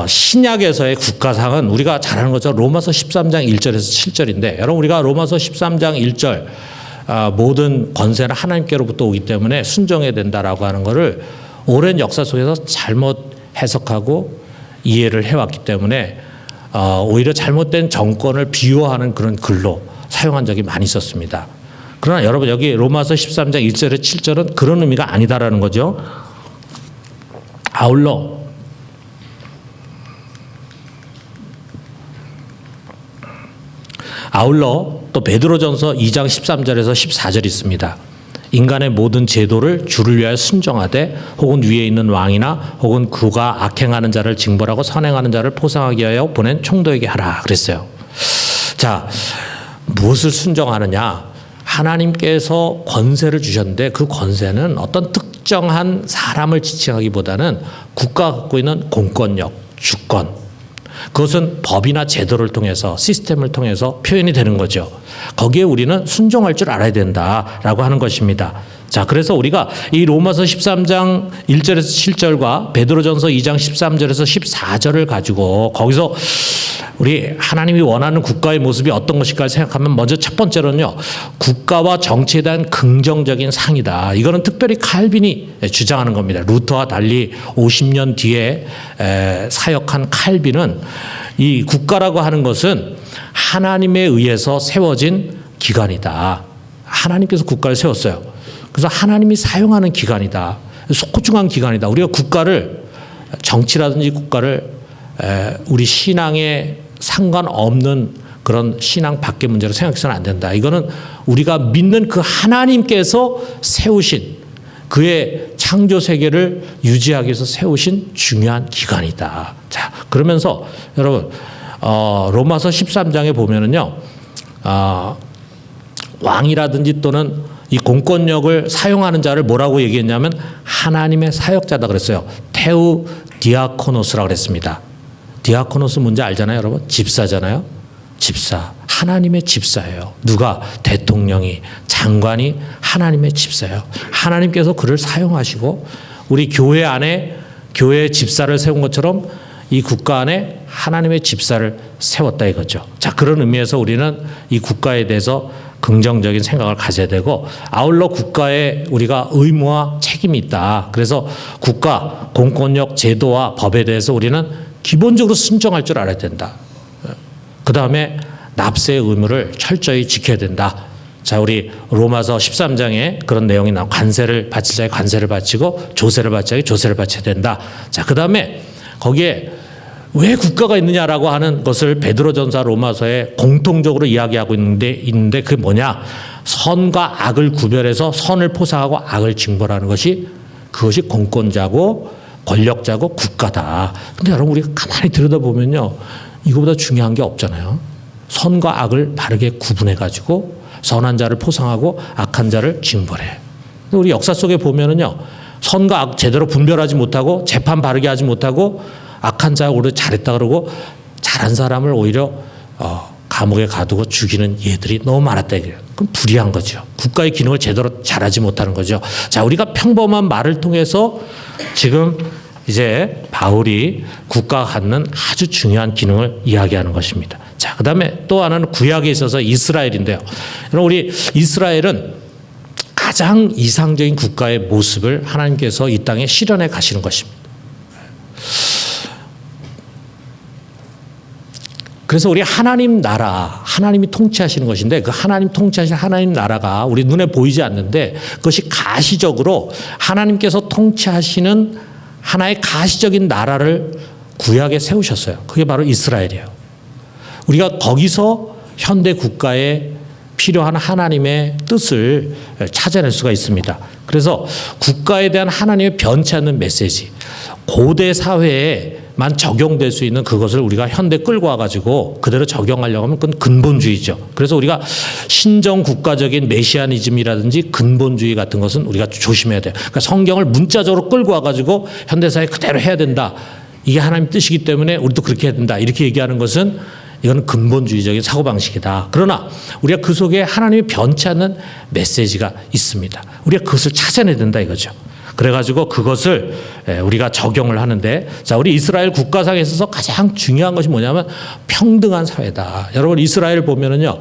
신약에서의 국가상은 우리가 잘 아는 것처럼 로마서 13장 1절에서 7절인데 여러분 우리가 로마서 13장 1절 모든 권세는 하나님께로부터 오기 때문에 순종해야 된다라고 하는 것을 오랜 역사 속에서 잘못 해석하고 이해를 해왔기 때문에 오히려 잘못된 정권을 비유하는 그런 글로 사용한 적이 많이 있었습니다. 그러나 여러분 여기 로마서 13장 1절에 7절은 그런 의미가 아니다라는 거죠. 아울러 또 베드로전서 2장 13절에서 14절이 있습니다. 인간의 모든 제도를 주를 위하여 순종하되 혹은 위에 있는 왕이나 혹은 그가 악행하는 자를 징벌하고 선행하는 자를 포상하게 하여 보낸 총독에게 하라 그랬어요. 자, 무엇을 순종하느냐? 하나님께서 권세를 주셨는데 그 권세는 어떤 특정한 사람을 지칭하기보다는 국가가 갖고 있는 공권력, 주권, 그것은 법이나 제도를 통해서 시스템을 통해서 표현이 되는 거죠. 거기에 우리는 순종할 줄 알아야 된다라고 하는 것입니다. 자, 그래서 우리가 이 로마서 13장 1절에서 7절과 베드로전서 2장 13절에서 14절을 가지고 거기서 우리 하나님이 원하는 국가의 모습이 어떤 것일까 생각하면 먼저 첫 번째로는요. 국가와 정치에 대한 긍정적인 상이다. 이거는 특별히 칼빈이 주장하는 겁니다. 루터와 달리 50년 뒤에 사역한 칼빈은 이 국가라고 하는 것은 하나님에 의해서 세워진 기관이다. 하나님께서 국가를 세웠어요. 그래서 하나님이 사용하는 기관이다. 소중한 기관이다. 우리가 국가를 정치라든지 국가를 우리 신앙에 상관없는 그런 신앙 밖의 문제로 생각해서는 안 된다. 이거는 우리가 믿는 그 하나님께서 세우신 그의 창조 세계를 유지하기 위해서 세우신 중요한 기관이다. 자, 그러면서 여러분 로마서 13장에 보면은요, 왕이라든지 또는 이 공권력을 사용하는 자를 뭐라고 얘기했냐면 하나님의 사역자다 그랬어요. 테우 디아코노스라고 그랬습니다. 디아코노스 뭔지 알잖아요, 여러분? 집사잖아요. 집사. 하나님의 집사예요. 누가? 대통령이, 장관이 하나님의 집사예요. 하나님께서 그를 사용하시고 우리 교회 안에 교회의 집사를 세운 것처럼 이 국가 안에 하나님의 집사를 세웠다 이거죠. 자, 그런 의미에서 우리는 이 국가에 대해서 긍정적인 생각을 가져야 되고, 아울러 국가에 우리가 의무와 책임이 있다. 그래서 국가, 공권력, 제도와 법에 대해서 우리는 기본적으로 순종할 줄 알아야 된다. 그 다음에 납세의 의무를 철저히 지켜야 된다. 자, 우리 로마서 13장에 그런 내용이 나와. 관세를 바칠 자에 관세를 바치고 조세를 바칠 자에 조세를 바쳐야 된다. 자, 그 다음에 거기에 왜 국가가 있느냐라고 하는 것을 베드로전서 로마서에 공통적으로 이야기하고 있는데 그게 뭐냐? 선과 악을 구별해서 선을 포상하고 악을 징벌하는 것이, 그것이 공권자고 권력자고 국가다. 근데 여러분, 우리가 가만히 들여다보면요, 이거보다 중요한 게 없잖아요. 선과 악을 바르게 구분해 가지고 선한 자를 포상하고 악한 자를 징벌해. 우리 역사 속에 보면은요, 선과 악 제대로 분별하지 못하고 재판 바르게 하지 못하고 악한 자 오히려 잘했다 그러고 잘한 사람을 오히려 감옥에 가두고 죽이는 예들이 너무 많았다 이거예요. 그럼 불의한 거죠. 국가의 기능을 제대로 잘하지 못하는 거죠. 자, 우리가 평범한 말을 통해서 지금 이제 바울이 국가가 갖는 아주 중요한 기능을 이야기하는 것입니다. 자, 그 다음에 또 하나는 구약에 있어서 이스라엘인데요. 여러분, 우리 이스라엘은 가장 이상적인 국가의 모습을 하나님께서 이 땅에 실현해 가시는 것입니다. 그래서 우리 하나님 나라, 하나님이 통치하시는 것인데, 그 하나님 통치하시는 하나님 나라가 우리 눈에 보이지 않는데 그것이 가시적으로 하나님께서 통치하시는 하나의 가시적인 나라를 구약에 세우셨어요. 그게 바로 이스라엘이에요. 우리가 거기서 현대 국가에 필요한 하나님의 뜻을 찾아낼 수가 있습니다. 그래서 국가에 대한 하나님의 변치 않는 메시지, 고대 사회에만 적용될 수 있는 그것을 우리가 현대 끌고 와가지고 그대로 적용하려고 하면 그건 근본주의죠. 그래서 우리가 신정 국가적인 메시아니즘이라든지 근본주의 같은 것은 우리가 조심해야 돼요. 그러니까 성경을 문자적으로 끌고 와가지고 현대사에 그대로 해야 된다. 이게 하나님 뜻이기 때문에 우리도 그렇게 해야 된다. 이렇게 얘기하는 것은 이건 근본주의적인 사고방식이다. 그러나 우리가 그 속에 하나님이 변치 않는 메시지가 있습니다. 우리가 그것을 찾아내야 된다 이거죠. 그래가지고 그것을 우리가 적용을 하는데, 자, 우리 이스라엘 국가상에 있어서 가장 중요한 것이 뭐냐면 평등한 사회다. 여러분, 이스라엘 보면은요,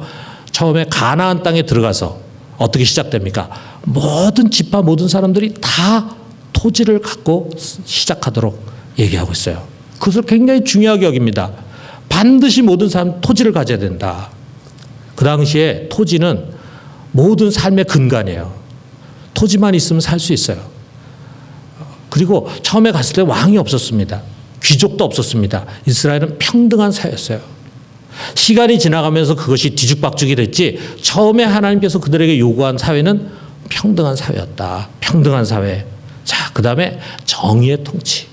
처음에 가나안 땅에 들어가서 어떻게 시작됩니까? 모든 지파 모든 사람들이 다 토지를 갖고 시작하도록 얘기하고 있어요. 그것을 굉장히 중요하게 여깁니다. 반드시 모든 사람 토지를 가져야 된다. 그 당시에 토지는 모든 삶의 근간이에요. 토지만 있으면 살 수 있어요. 그리고 처음에 갔을 때 왕이 없었습니다. 귀족도 없었습니다. 이스라엘은 평등한 사회였어요. 시간이 지나가면서 그것이 뒤죽박죽이 됐지, 처음에 하나님께서 그들에게 요구한 사회는 평등한 사회였다. 평등한 사회. 자, 그 다음에 정의의 통치.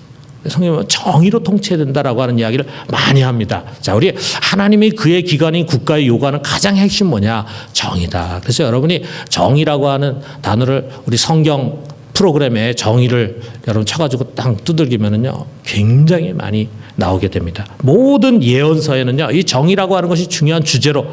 성경은 정의로 통치해야 된다라고 하는 이야기를 많이 합니다. 자, 우리 하나님이 그의 기관인 국가에 요구하는 가장 핵심 뭐냐? 정의다. 그래서 여러분이 정의라고 하는 단어를 우리 성경 프로그램에 정의를 여러분 쳐가지고 딱 두들기면은요, 굉장히 많이 나오게 됩니다. 모든 예언서에는요, 이 정의라고 하는 것이 중요한 주제로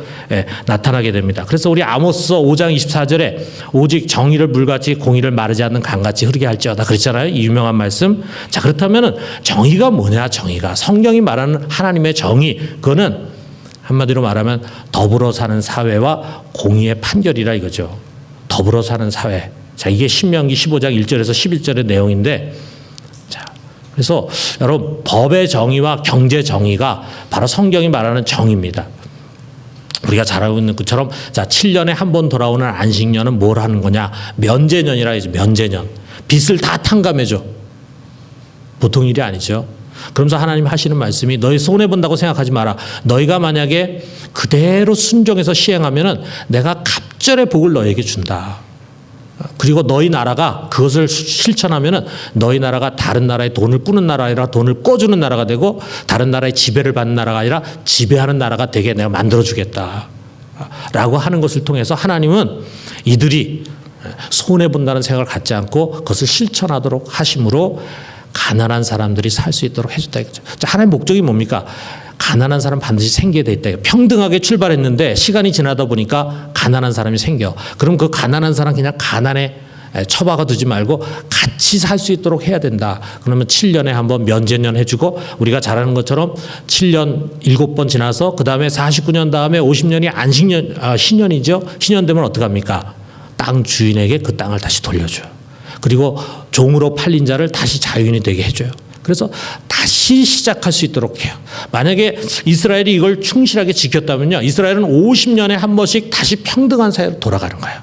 나타나게 됩니다. 그래서 우리 아모스서 5장 24절에 오직 정의를 물같이 공의를 마르지 않는 강같이 흐르게 할지어다 그랬잖아요. 이 유명한 말씀. 자, 그렇다면은 정의가 뭐냐? 정의가 성경이 말하는 하나님의 정의, 그거는 한마디로 말하면 더불어 사는 사회와 공의의 판결이라 이거죠. 더불어 사는 사회. 자, 이게 신명기 15장 1절에서 11절의 내용인데, 자, 그래서 여러분, 법의 정의와 경제 정의가 바로 성경이 말하는 정의입니다. 우리가 잘 알고 있는 것처럼, 자, 7년에 한 번 돌아오는 안식년은 뭘 하는 거냐? 면제년이라 해야죠. 면제년. 빚을 다 탕감해줘. 보통 일이 아니죠. 그러면서 하나님 하시는 말씀이, 너희 손해본다고 생각하지 마라. 너희가 만약에 그대로 순종해서 시행하면은 내가 갑절의 복을 너희에게 준다. 그리고 너희 나라가 그것을 실천하면은 너희 나라가 다른 나라의 돈을 꾸는 나라가 아니라 돈을 꿔주는 나라가 되고, 다른 나라의 지배를 받는 나라가 아니라 지배하는 나라가 되게 내가 만들어주겠다 라고 하는 것을 통해서 하나님은 이들이 손해본다는 생각을 갖지 않고 그것을 실천하도록 하심으로 가난한 사람들이 살 수 있도록 해줬다 이거죠. 하나님의 목적이 뭡니까? 가난한 사람 반드시 생기게 돼 있다. 평등하게 출발했는데 시간이 지나다 보니까 가난한 사람이 생겨. 그럼 그 가난한 사람 그냥 가난에 처박아 두지 말고 같이 살 수 있도록 해야 된다. 그러면 7년에 한번 면제년 해주고 우리가 잘하는 것처럼 7년 7번 지나서 그 다음에 49년 다음에 50년이 안식년, 신년이죠. 신년 되면 어떡합니까? 땅 주인에게 그 땅을 다시 돌려줘요. 그리고 종으로 팔린 자를 다시 자유인이 되게 해줘요. 그래서 다시 시작할 수 있도록 해요. 만약에 이스라엘이 이걸 충실하게 지켰다면요, 이스라엘은 50년에 한 번씩 다시 평등한 사회로 돌아가는 거예요.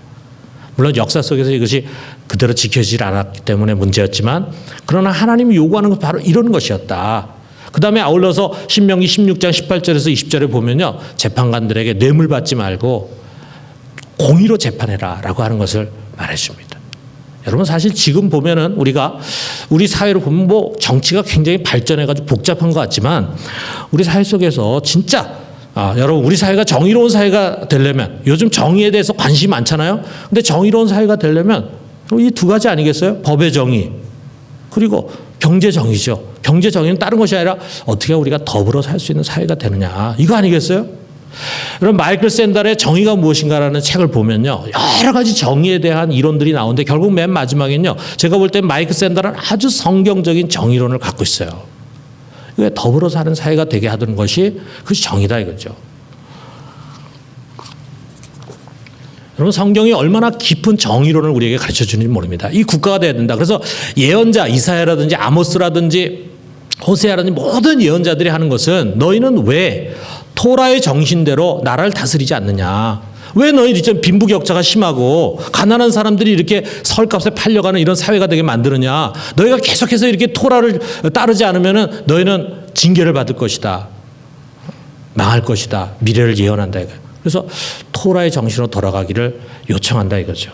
물론 역사 속에서 이것이 그대로 지켜지질 않았기 때문에 문제였지만, 그러나 하나님이 요구하는 것은 바로 이런 것이었다. 그 다음에 아울러서 신명기 16장 18절에서 20절에 보면요, 재판관들에게 뇌물 받지 말고 공의로 재판해라 라고 하는 것을 말해줍니다. 여러분, 사실 지금 보면은 우리 사회로 보면 뭐 정치가 굉장히 발전해가지고 복잡한 것 같지만, 우리 사회 속에서 진짜 여러분, 우리 사회가 정의로운 사회가 되려면, 요즘 정의에 대해서 관심이 많잖아요. 근데 정의로운 사회가 되려면 이 두 가지 아니겠어요? 법의 정의, 그리고 경제 정의죠. 경제 정의는 다른 것이 아니라 어떻게 우리가 더불어 살 수 있는 사회가 되느냐, 이거 아니겠어요? 여러분, 마이클 샌달의 정의가 무엇인가라는 책을 보면요, 여러 가지 정의에 대한 이론들이 나오는데 결국 맨 마지막엔요, 제가 볼 때 마이클 샌달은 아주 성경적인 정의론을 갖고 있어요. 왜 더불어 사는 사회가 되게 하던 것이 그것이 정의다 이거죠. 여러분, 성경이 얼마나 깊은 정의론을 우리에게 가르쳐 주는지 모릅니다. 이 국가가 돼야 된다. 그래서 예언자 이사야라든지 아모스라든지 호세아라든지 모든 예언자들이 하는 것은, 너희는 왜 토라의 정신대로 나라를 다스리지 않느냐? 왜 너희들이 좀 빈부격차가 심하고 가난한 사람들이 이렇게 설값에 팔려가는 이런 사회가 되게 만드느냐? 너희가 계속해서 이렇게 토라를 따르지 않으면 너희는 징계를 받을 것이다. 망할 것이다. 미래를 예언한다. 그래서 토라의 정신으로 돌아가기를 요청한다 이거죠.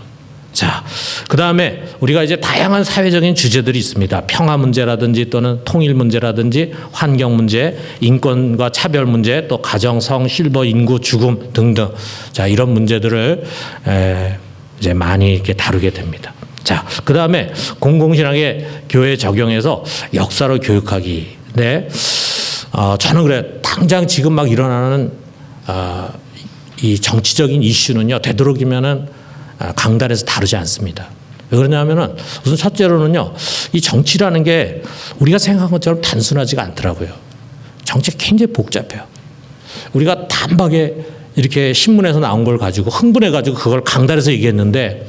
자, 그 다음에 우리가 이제 다양한 사회적인 주제들이 있습니다. 평화 문제라든지 또는 통일 문제라든지 환경 문제, 인권과 차별 문제, 또 가정, 성, 실버, 인구, 죽음 등등. 자, 이런 문제들을 이제 많이 이렇게 다루게 됩니다. 자, 그 다음에 공공신학의 교회 적용해서 역사로 교육하기. 네, 저는 그래, 당장 지금 막 일어나는 이 정치적인 이슈는요, 되도록이면은 강단에서 다루지 않습니다. 왜 그러냐면은, 우선 첫째로는요, 이 정치라는 게 우리가 생각한 것처럼 단순하지가 않더라고요. 정치가 굉장히 복잡해요. 우리가 단박에 이렇게 신문에서 나온 걸 가지고 흥분해가지고 그걸 강단에서 얘기했는데,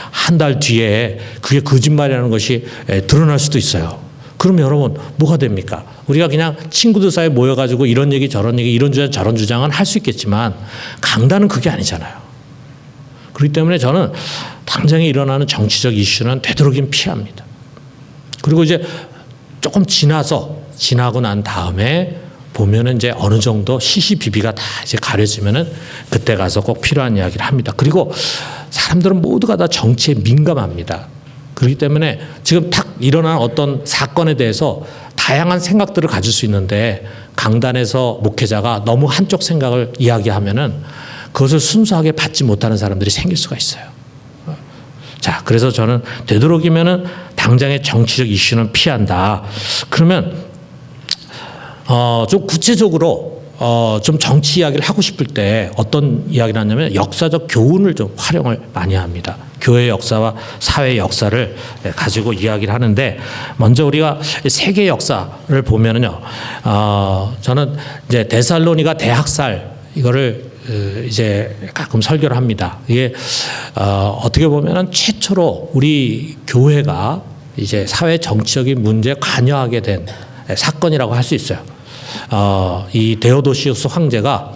한 달 뒤에 그게 거짓말이라는 것이 드러날 수도 있어요. 그럼 여러분, 뭐가 됩니까? 우리가 그냥 친구들 사이에 모여가지고 이런 얘기 저런 얘기, 이런 주장 저런 주장은 할 수 있겠지만, 강단은 그게 아니잖아요. 그렇기 때문에 저는 당장에 일어나는 정치적 이슈는 되도록이면 피합니다. 그리고 이제 조금 지나고 난 다음에 보면은 이제 어느 정도 시시비비가 다 이제 가려지면은 그때 가서 꼭 필요한 이야기를 합니다. 그리고 사람들은 모두가 다 정치에 민감합니다. 그렇기 때문에 지금 탁 일어난 어떤 사건에 대해서 다양한 생각들을 가질 수 있는데, 강단에서 목회자가 너무 한쪽 생각을 이야기하면은 그것을 순수하게 받지 못하는 사람들이 생길 수가 있어요. 자, 그래서 저는 되도록이면은 당장의 정치적 이슈는 피한다. 그러면 좀 구체적으로 좀 정치 이야기를 하고 싶을 때 어떤 이야기를 하냐면, 역사적 교훈을 좀 활용을 많이 합니다. 교회 역사와 사회 역사를 가지고 이야기를 하는데, 먼저 우리가 세계 역사를 보면은요, 저는 이제 데살로니가 대학살 이거를 이제 가끔 설교를 합니다. 이게 어떻게 보면은 최초로 우리 교회가 이제 사회 정치적인 문제에 관여하게 된 사건이라고 할 수 있어요. 이 데오도시우스 황제가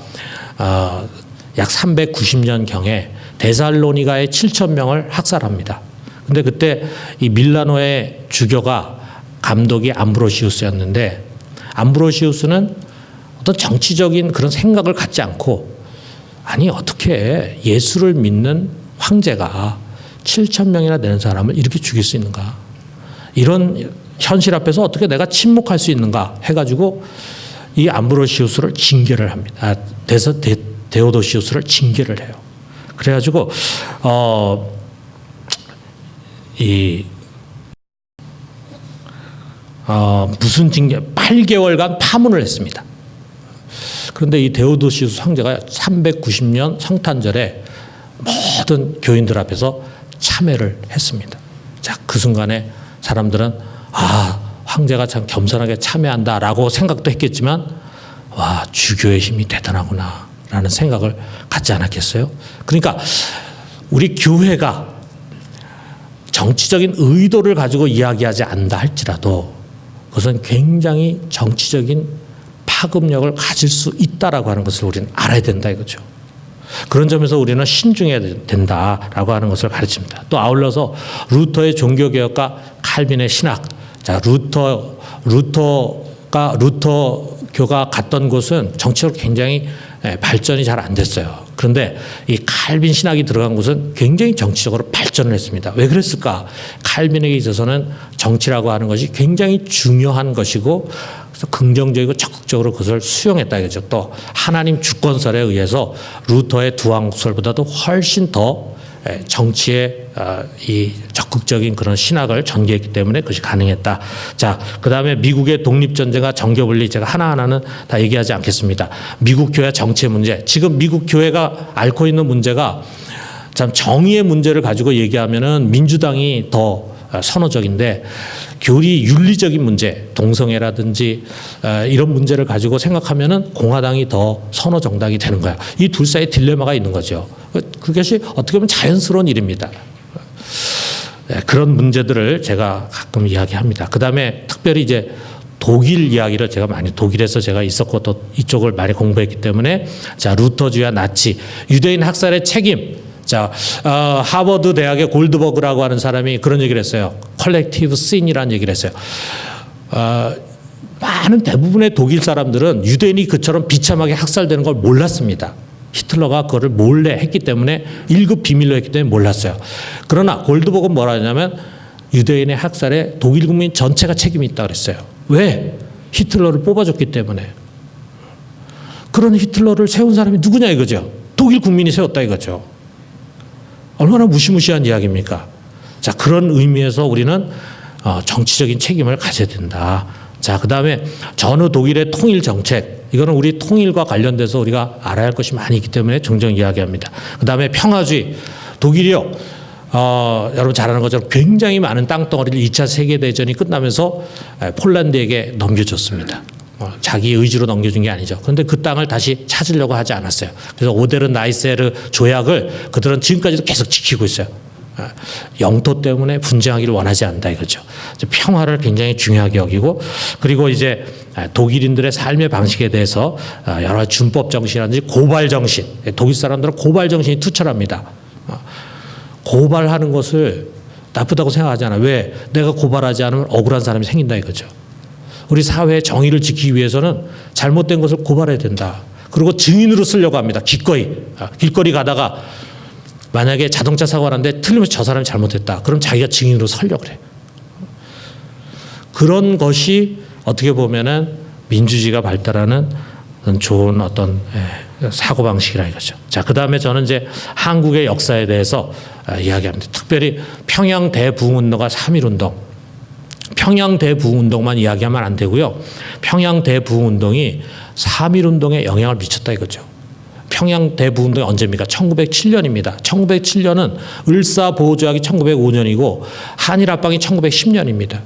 약 390년 경에 데살로니가의 7,000명을 학살합니다. 근데 그때 이 밀라노의 주교가 감독이 암브로시우스였는데, 암브로시우스는 어떤 정치적인 그런 생각을 갖지 않고, 아니 어떻게 예수를 믿는 황제가 7,000명이나 되는 사람을 이렇게 죽일 수 있는가, 이런 현실 앞에서 어떻게 내가 침묵할 수 있는가 해가지고 이 암브로시우스를 징계를 합니다. 데오도시우스를 징계를 해요. 그래가지고 무슨 징계, 8개월간 파문을 했습니다. 그런데 이 데오도시우스 황제가 390년 성탄절에 모든 교인들 앞에서 참회를 했습니다. 그 순간에 사람들은 황제가 참 겸손하게 참여한다라고 생각도 했겠지만 와, 주교의 힘이 대단하구나 라는 생각을 갖지 않았겠어요? 그러니까 우리 교회가 정치적인 의도를 가지고 이야기하지 않는다 할지라도 그것은 굉장히 정치적인 파급력을 가질 수 있다라고 하는 것을 우리는 알아야 된다 이거죠. 그런 점에서 우리는 신중해야 된다라고 하는 것을 가르칩니다. 또 아울러서 루터의 종교개혁과 칼빈의 신학. 자, 루터교가 갔던 곳은 정치적으로 굉장히 발전이 잘 안 됐어요. 그런데 이 칼빈 신학이 들어간 곳은 굉장히 정치적으로 발전을 했습니다. 왜 그랬을까? 칼빈에게 있어서는 정치라고 하는 것이 굉장히 중요한 것이고 그래서 긍정적이고 적극적으로 그것을 수용했다 이거죠. 또 하나님 주권설에 의해서 루터의 두왕국설보다도 훨씬 더 정치에 이 적극적인 그런 신학을 전개했기 때문에 그것이 가능했다. 자, 그 다음에 미국의 독립전쟁과 정교분리 제가 하나하나는 다 얘기하지 않겠습니다. 미국 교회 정치의 문제. 지금 미국 교회가 앓고 있는 문제가 참 정의의 문제를 가지고 얘기하면은 민주당이 더 선호적인데 교리 윤리적인 문제, 동성애라든지 이런 문제를 가지고 생각하면은 공화당이 더 선호 정당이 되는 거야. 이 둘 사이에 딜레마가 있는 거죠. 그것이 어떻게 보면 자연스러운 일입니다. 그런 문제들을 제가 가끔 이야기합니다. 그 다음에 특별히 이제 독일 이야기를 제가 많이 독일에서 제가 있었고 또 이쪽을 많이 공부했기 때문에 자, 루터주의와 나치, 유대인 학살의 책임. 자, 하버드 대학의 골드버그라고 하는 사람이 그런 얘기를 했어요. 컬렉티브 신이라는 얘기를 했어요. 많은 대부분의 독일 사람들은 유대인이 그처럼 비참하게 학살되는 걸 몰랐습니다. 히틀러가 그거를 몰래 했기 때문에 1급 비밀로 했기 때문에 몰랐어요. 그러나 골드버그는 뭐라 하냐면 유대인의 학살에 독일 국민 전체가 책임이 있다고 그랬어요. 왜? 히틀러를 뽑아줬기 때문에. 그런 히틀러를 세운 사람이 누구냐 이거죠. 독일 국민이 세웠다 이거죠. 얼마나 무시무시한 이야기입니까? 자, 그런 의미에서 우리는 정치적인 책임을 가져야 된다. 자, 그 다음에 전후 독일의 통일 정책. 이거는 우리 통일과 관련돼서 우리가 알아야 할 것이 많이 있기 때문에 종종 이야기합니다. 그 다음에 평화주의. 독일이요. 여러분 잘 아는 것처럼 굉장히 많은 땅덩어리를 2차 세계대전이 끝나면서 폴란드에게 넘겨줬습니다. 자기 의지로 넘겨준 게 아니죠. 그런데 그 땅을 다시 찾으려고 하지 않았어요. 그래서 오데른 나이세르 조약을 그들은 지금까지도 계속 지키고 있어요. 영토 때문에 분쟁하기를 원하지 않는다 이거죠. 평화를 굉장히 중요하게 여기고 그리고 이제 독일인들의 삶의 방식에 대해서 여러 준법 정신이라든지 고발 정신. 독일 사람들은 고발 정신이 투철합니다. 고발하는 것을 나쁘다고 생각하지 않아요. 왜? 내가 고발하지 않으면 억울한 사람이 생긴다 이거죠. 우리 사회의 정의를 지키기 위해서는 잘못된 것을 고발해야 된다. 그리고 증인으로 쓰려고 합니다. 길거리 가다가 만약에 자동차 사고가 났는데 틀림없이 저 사람이 잘못했다. 그럼 자기가 증인으로 서려고 그래. 그런 것이 어떻게 보면은 민주주의가 발달하는 좋은 어떤 사고방식이라 이거죠. 자, 그 다음에 저는 이제 한국의 역사에 대해서 이야기합니다. 특별히 평양 대부흥운동과 3.1운동. 평양 대부흥운동만 이야기하면 안 되고요. 평양 대부흥운동이 3.1운동에 영향을 미쳤다 이거죠. 평양 대부흥운동이 언제입니까? 1907년입니다. 1907년은 을사보호조약이 1905년이고 한일합방이 1910년입니다.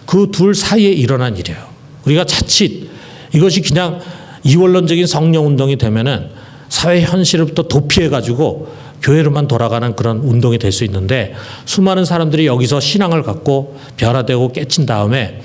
그 둘 사이에 일어난 일이에요. 우리가 자칫 이것이 그냥 이원론적인 성령운동이 되면은 사회 현실로부터 도피해가지고 교회로만 돌아가는 그런 운동이 될 수 있는데 수많은 사람들이 여기서 신앙을 갖고 변화되고 깨친 다음에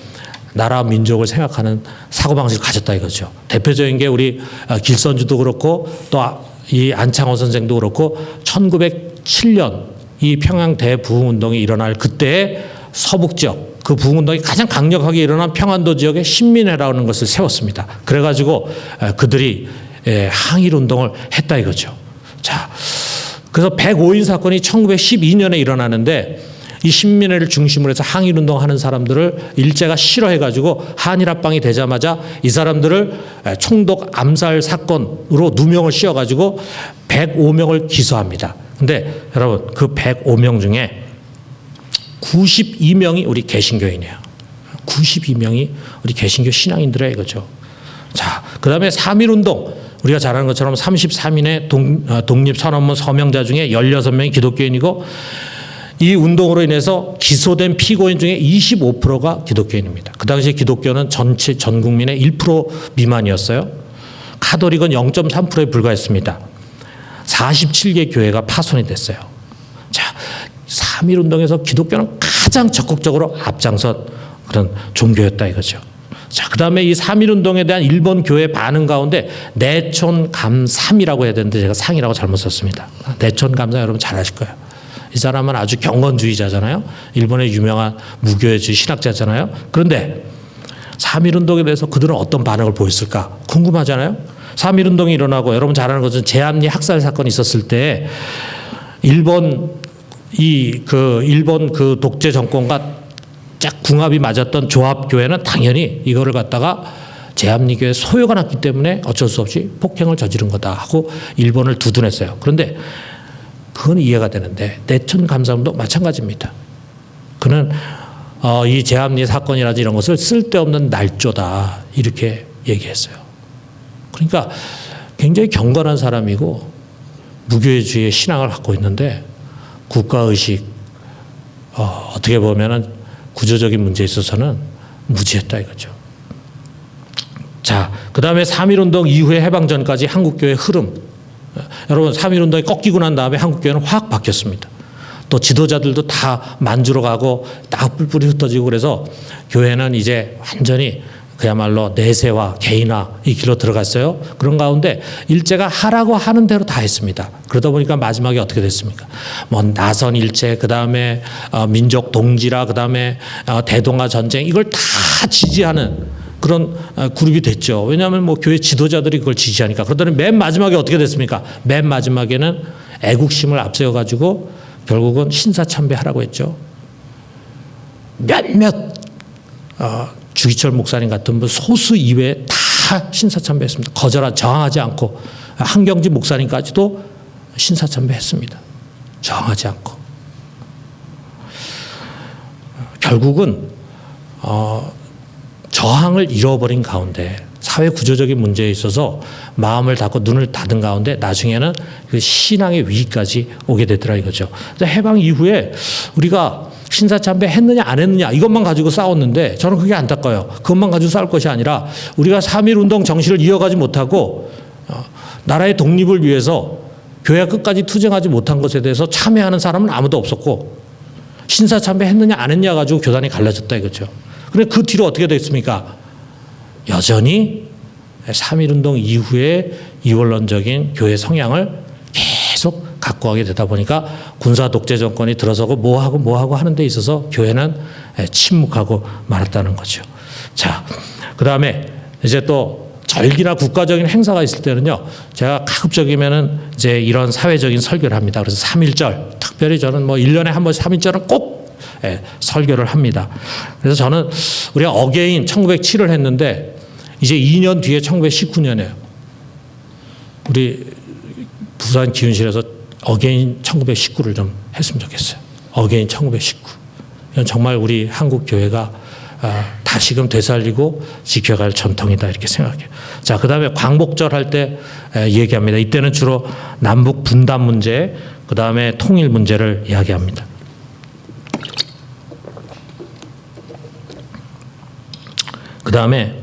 나라와 민족을 생각하는 사고방식을 가졌다 이거죠. 대표적인 게 우리 길선주도 그렇고 또 이 안창호 선생도 그렇고 1907년 이 평양 대부흥운동이 일어날 그때의 서북 지역 그 부흥운동이 가장 강력하게 일어난 평안도 지역에 신민회라는 것을 세웠습니다. 그래가지고 그들이 항일운동을 했다 이거죠. 자, 그래서 105인 사건이 1912년에 일어나는데 이 신민회를 중심으로 해서 항일운동 하는 사람들을 일제가 싫어해가지고 한일합방이 되자마자 이 사람들을 총독 암살 사건으로 누명을 씌워가지고 105명을 기소합니다. 근데 여러분 그 105명 중에 92명이 우리 개신교인이에요. 92명이 우리 개신교 신앙인들이에요 이거죠. 자, 그 다음에 3.1운동. 우리가 잘 아는 것처럼 33인의 독립선언문 서명자 중에 16명이 기독교인이고 이 운동으로 인해서 기소된 피고인 중에 25%가 기독교인입니다. 그 당시 기독교는 전체 전 국민의 1% 미만이었어요. 카톨릭은 0.3%에 불과했습니다. 47개 교회가 파손이 됐어요. 자, 3.1 운동에서 기독교는 가장 적극적으로 앞장선 그런 종교였다 이거죠. 자, 그다음에 이 3.1 운동에 대한 일본 교회 반응 가운데 내촌 감삼이라고 해야 되는데 제가 상이라고 잘못 썼습니다. 내촌 감삼 여러분 잘 아실 거예요. 이 사람은 아주 경건주의자잖아요. 일본의 유명한 무교회주의 신학자잖아요. 그런데 3.1 운동에 대해서 그들은 어떤 반응을 보였을까 궁금하잖아요. 3.1 운동이 일어나고 여러분 잘 아는 것은 제암리 학살 사건이 있었을 때 일본 그 독재 정권과 짝 궁합이 맞았던 조합교회는 당연히 이거를 갖다가 제암리교회 소요가 났기 때문에 어쩔 수 없이 폭행을 저지른 거다 하고 일본을 두둔했어요. 그런데 그건 이해가 되는데 내천 감사원도 마찬가지입니다. 그는 이 제암리 사건이라든지 이런 것을 쓸데없는 날조다 이렇게 얘기했어요. 그러니까 굉장히 경건한 사람이고 무교회주의의 신앙을 갖고 있는데 국가의식 어떻게 보면은 구조적인 문제에 있어서는 무지했다 이거죠. 자, 그 다음에 3.1 운동 이후에 해방 전까지 한국교회 흐름. 여러분 3.1 운동이 꺾이고 난 다음에 한국교회는 확 바뀌었습니다. 또 지도자들도 다 만주로 가고 딱 뿔뿔이 흩어지고 그래서 교회는 이제 완전히 그야말로 내세화, 개인화 이 길로 들어갔어요. 그런 가운데 일제가 하라고 하는 대로 다 했습니다. 그러다 보니까 마지막에 어떻게 됐습니까? 뭐 나선 일제, 그 다음에 민족 동지라, 그 다음에 대동아 전쟁 이걸 다 지지하는 그런 그룹이 됐죠. 왜냐하면 뭐 교회 지도자들이 그걸 지지하니까. 그러더니 맨 마지막에 어떻게 됐습니까? 맨 마지막에는 애국심을 앞세워 가지고 결국은 신사참배하라고 했죠. 몇몇 주기철 목사님 같은 분 소수 이외에 다 신사참배했습니다. 저항하지 않고 한경지 목사님까지도 신사참배했습니다. 저항하지 않고 결국은 저항을 잃어버린 가운데 사회 구조적인 문제에 있어서 마음을 닫고 눈을 닫은 가운데 나중에는 그 신앙의 위기까지 오게 되더라 이거죠. 해방 이후에 우리가 신사참배 했느냐 안 했느냐 이것만 가지고 싸웠는데 저는 그게 안타까워요. 그것만 가지고 싸울 것이 아니라 우리가 3.1 운동 정신을 이어가지 못하고 나라의 독립을 위해서 교회가 끝까지 투쟁하지 못한 것에 대해서 참여하는 사람은 아무도 없었고 신사참배 했느냐 안 했냐 가지고 교단이 갈라졌다 이거죠. 그런데 그 뒤로 어떻게 됐습니까? 여전히 3.1 운동 이후에 이원론적인 교회 성향을 계속 갖고 가게 되다 보니까 군사 독재 정권이 들어서고 뭐하고 하는 데 있어서 교회는 침묵하고 말았다는 거죠. 자, 그 다음에 이제 또 절기나 국가적인 행사가 있을 때는요, 제가 가급적이면은 이제 이런 사회적인 설교를 합니다. 그래서 3.1절, 특별히 저는 뭐 1년에 한 번씩 3.1절은 꼭 설교를 합니다. 그래서 저는 우리가 어게인 1907을 했는데 이제 2년 뒤에 1919년이에요. 우리 부산 기훈실에서 어게인 1919를 좀 했으면 좋겠어요. 어게인 1919. 이건 정말 우리 한국 교회가 다시금 되살리고 지켜갈 전통이다 이렇게 생각해요. 자, 그 다음에 광복절 할 때 얘기합니다. 이때는 주로 남북 분단 문제, 그 다음에 통일 문제를 이야기합니다. 그 다음에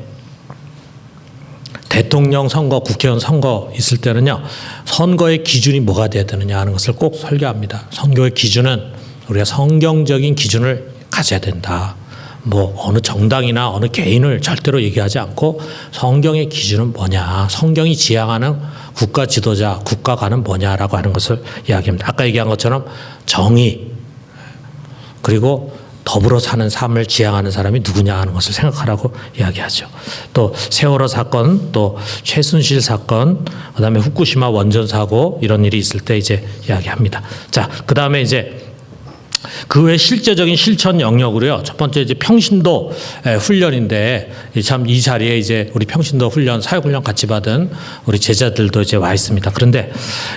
대통령 선거, 국회의원 선거 있을 때는요, 선거의 기준이 뭐가 돼야 되느냐 하는 것을 꼭 설교합니다. 선거의 기준은 우리가 성경적인 기준을 가져야 된다. 뭐 어느 정당이나 어느 개인을 절대로 얘기하지 않고 성경의 기준은 뭐냐, 성경이 지향하는 국가 지도자, 국가관은 뭐냐라고 하는 것을 이야기합니다. 아까 얘기한 것처럼 정의, 그리고 더불어 사는 삶을 지향하는 사람이 누구냐 하는 것을 생각하라고 이야기하죠. 또 세월호 사건, 또 최순실 사건, 그다음에 후쿠시마 원전 사고 이런 일이 있을 때 이제 이야기합니다. 자, 그다음에 이제 그 외 실제적인 실천 영역으로요. 첫 번째 이제 평신도 훈련인데 참 이 자리에 이제 우리 평신도 훈련, 사역훈련 같이 받은 우리 제자들도 이제 와 있습니다. 그런데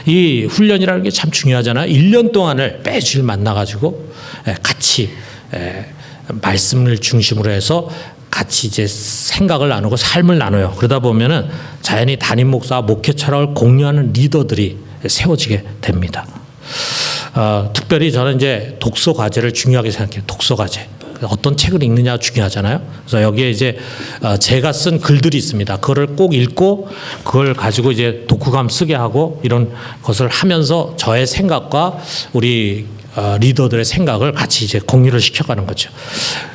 이 훈련이라는 게 참 중요하잖아요. 1년 동안을 매주일 만나가지고 같이 말씀을 중심으로 해서 같이 이제 생각을 나누고 삶을 나눠요. 그러다 보면은 자연히 담임 목사와 목회 철학을 공유하는 리더들이 세워지게 됩니다. 특별히 저는 이제 독서 과제를 중요하게 생각해요. 독서 과제. 어떤 책을 읽느냐가 중요하잖아요. 그래서 여기에 이제 제가 쓴 글들이 있습니다. 그거를 꼭 읽고 그걸 가지고 이제 독후감 쓰게 하고 이런 것을 하면서 저의 생각과 우리 리더들의 생각을 같이 이제 공유를 시켜가는 거죠.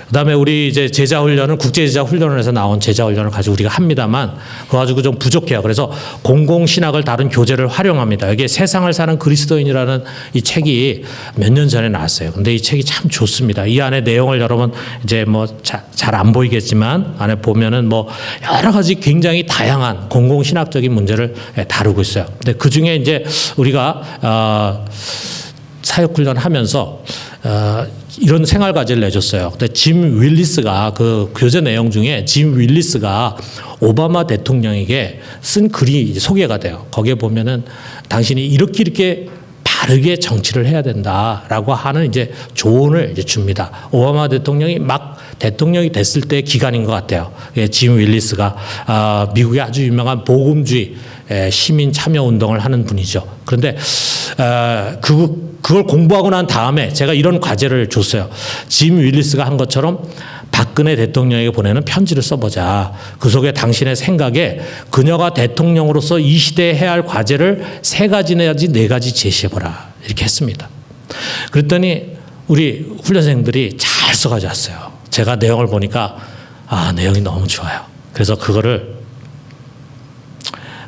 그다음에 우리 이제 제자 훈련은 국제 제자 훈련원에서 나온 제자 훈련을 가지고 우리가 합니다만 그거 가지고 좀 부족해요. 그래서 공공 신학을 다룬 교재를 활용합니다. 여기에 세상을 사는 그리스도인이라는 이 책이 몇 년 전에 나왔어요. 근데 이 책이 참 좋습니다. 이 안에 내용을 여러분 이제 뭐 잘 안 보이겠지만 안에 보면은 뭐 여러 가지 굉장히 다양한 공공 신학적인 문제를 다루고 있어요. 근데 그 중에 이제 우리가 사역훈련 하면서 이런 생활 과제를 내줬어요. 근데 짐 윌리스가 그 교재 내용 중에 짐 윌리스가 오바마 대통령에게 쓴 글이 소개가 돼요. 거기에 보면은 당신이 이렇게 바르게 정치를 해야 된다라고 하는 이제 조언을 이제 줍니다. 오바마 대통령이 막 대통령이 됐을 때 기간인 것 같아요. 짐 윌리스가 미국의 아주 유명한 복음주의 시민 참여 운동을 하는 분이죠. 그런데 그걸 공부하고 난 다음에 제가 이런 과제를 줬어요. 짐 윌리스가 한 것처럼 박근혜 대통령에게 보내는 편지를 써보자. 그 속에 당신의 생각에 그녀가 대통령으로서 이 시대에 해야 할 과제를 3가지 내지 4가지 제시해보라. 이렇게 했습니다. 그랬더니 우리 훈련생들이 잘 써가지고 왔어요. 제가 내용을 보니까 내용이 너무 좋아요. 그래서 그거를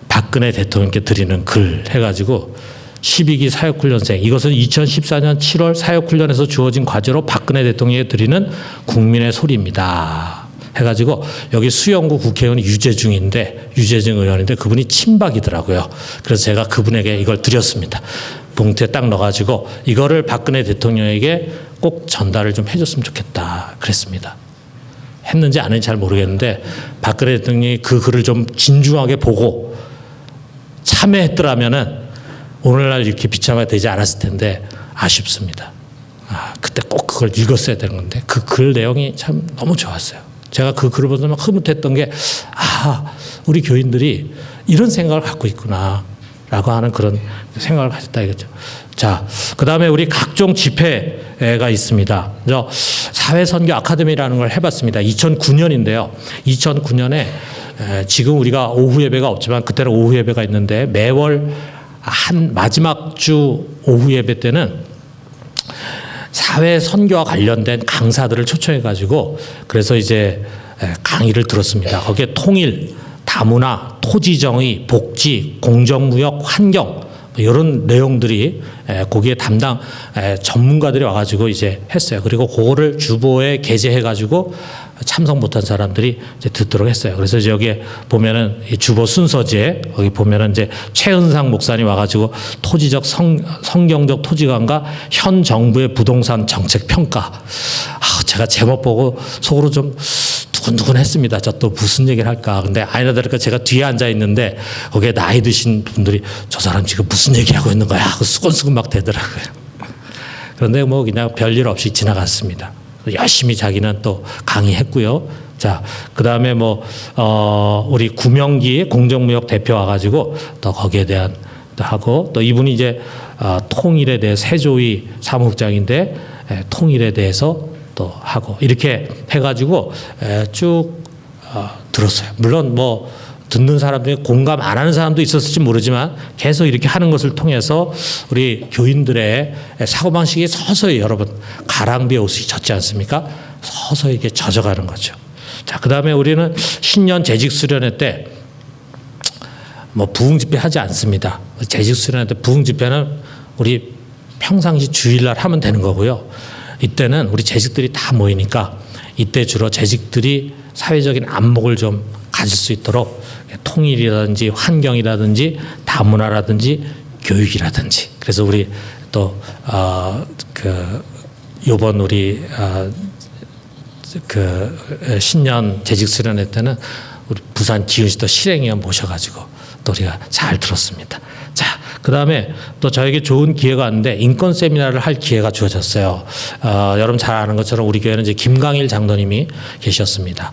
박근혜 대통령께 드리는 글 해가지고 12기 사역훈련생, 이것은 2014년 7월 사역훈련에서 주어진 과제로 박근혜 대통령에게 드리는 국민의 소리입니다. 해가지고 여기 수영구 국회의원이 유재중 의원인데 그분이 친박이더라고요. 그래서 제가 그분에게 이걸 드렸습니다. 봉투에 딱 넣어가지고 이거를 박근혜 대통령에게 꼭 전달을 좀 해줬으면 좋겠다 그랬습니다. 했는지 안 했는지 잘 모르겠는데 박근혜 대통령이 그 글을 좀 진중하게 보고 참여했더라면은 오늘날 이렇게 비참하게 되지 않았을 텐데 아쉽습니다. 그때 꼭 그걸 읽었어야 되는 건데 그 글 내용이 참 너무 좋았어요. 제가 그 글을 보면서 막 흐뭇했던 게 우리 교인들이 이런 생각을 갖고 있구나 라고 하는 그런 생각을 가졌다 이거죠. 자, 그 다음에 우리 각종 집회가 있습니다. 사회선교 아카데미라는 걸 해봤습니다. 2009년인데요. 2009년에 지금 우리가 오후 예배가 없지만 그때는 오후 예배가 있는데 매월 한 마지막 주 오후 예배 때는 사회 선교와 관련된 강사들을 초청해 가지고 그래서 이제 강의를 들었습니다. 거기에 통일, 다문화, 토지정의, 복지, 공정무역, 환경 이런 내용들이 거기에 담당 전문가들이 와가지고 이제 했어요. 그리고 그거를 주보에 게재해가지고 참석 못한 사람들이 이제 듣도록 했어요. 그래서 이제 여기에 보면은 이 주보 순서지에 여기 보면은 이제 최은상 목사님 와가지고 토지적 성경적 토지관과 현 정부의 부동산 정책 평가. 제가 제목 보고 속으로 좀 두근두근했습니다. 저 또 무슨 얘기를 할까. 근데 아니나 다를까 제가 뒤에 앉아 있는데 거기에 나이 드신 분들이 저 사람 지금 무슨 얘기하고 있는 거야 하고 수근수근 막 되더라고요. 그런데 뭐 그냥 별일 없이 지나갔습니다. 열심히 자기는 또 강의했고요. 자, 그 다음에 우리 구명기 공정무역 대표 와가지고 또 거기에 대한 하고 또 이분이 이제 통일에 대해 세조위 사무국장인데 통일에 대해서 또 하고 이렇게 해가지고 쭉 들었어요. 물론 듣는 사람 중에 공감 안 하는 사람도 있었을지 모르지만 계속 이렇게 하는 것을 통해서 우리 교인들의 사고방식이 서서히 여러분 가랑비에 옷이 젖지 않습니까? 서서히 이렇게 젖어가는 거죠. 자, 그 다음에 우리는 신년 재직수련회 때 부흥집회 하지 않습니다. 재직수련회 때 부흥집회는 우리 평상시 주일날 하면 되는 거고요. 이때는 우리 재직들이 다 모이니까 이때 주로 재직들이 사회적인 안목을 좀 가질 수 있도록 통일이라든지 환경이라든지 다문화라든지 교육이라든지 그래서 우리 또 요번 우리 신년 재직 수련회 때는 우리 부산 기은시도 실행위원 모셔가지고 또 우리가 잘 들었습니다. 자, 그 다음에 또 저에게 좋은 기회가 왔는데 인권 세미나를 할 기회가 주어졌어요. 여러분 잘 아는 것처럼 우리 교회는 이제 김강일 장로님이 계셨습니다.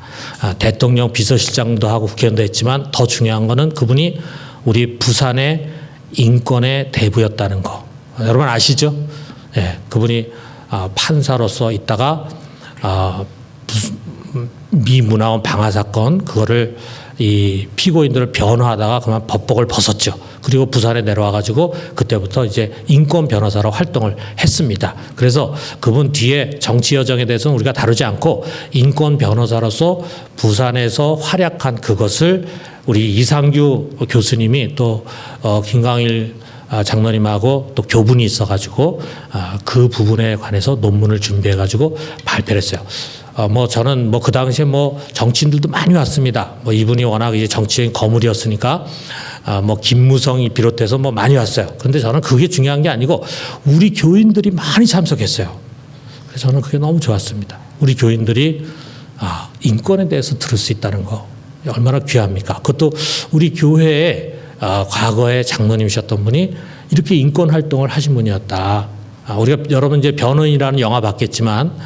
대통령 비서실장도 하고 국회의원도 했지만 더 중요한 거는 그분이 우리 부산의 인권의 대부였다는 거. 여러분 아시죠? 예, 그분이 판사로서 있다가 미 문화원 방화 사건 그거를 이 피고인들을 변호하다가 그만 법복을 벗었죠. 그리고 부산에 내려와 가지고 그때부터 이제 인권 변호사로 활동을 했습니다. 그래서 그분 뒤에 정치 여정에 대해서는 우리가 다루지 않고 인권 변호사로서 부산에서 활약한 그것을 우리 이상규 교수님이 또 김광일 장로님하고 또 교분이 있어가지고 그 부분에 관해서 논문을 준비해가지고 발표를 했어요. 뭐 저는 뭐 그 당시에 뭐 정치인들도 많이 왔습니다. 뭐 이분이 워낙 이제 정치적인 거물이었으니까 뭐 김무성이 비롯해서 뭐 많이 왔어요. 그런데 저는 그게 중요한 게 아니고 우리 교인들이 많이 참석했어요. 그래서 저는 그게 너무 좋았습니다. 우리 교인들이 인권에 대해서 들을 수 있다는 거 얼마나 귀합니까? 그것도 우리 교회에 과거에 장로님이셨던 분이 이렇게 인권 활동을 하신 분이었다. 우리가 여러분 이제 변호인이라는 영화 봤겠지만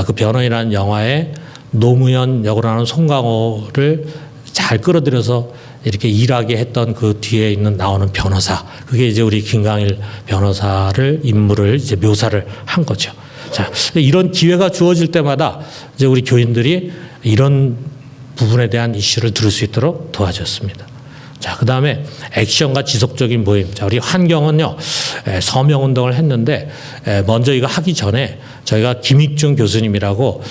그 변호인이라는 영화에 노무현 역으로 하는 송강호를 잘 끌어들여서 이렇게 일하게 했던 그 뒤에 있는 나오는 변호사. 그게 이제 우리 김광일 변호사를 인물을 이제 묘사를 한 거죠. 자, 이런 기회가 주어질 때마다 이제 우리 교인들이 이런 부분에 대한 이슈를 들을 수 있도록 도와줬습니다. 자, 그 다음에 액션과 지속적인 모임. 자, 우리 환경은요, 서명운동을 했는데, 먼저 이거 하기 전에 저희가 김익중 교수님이라고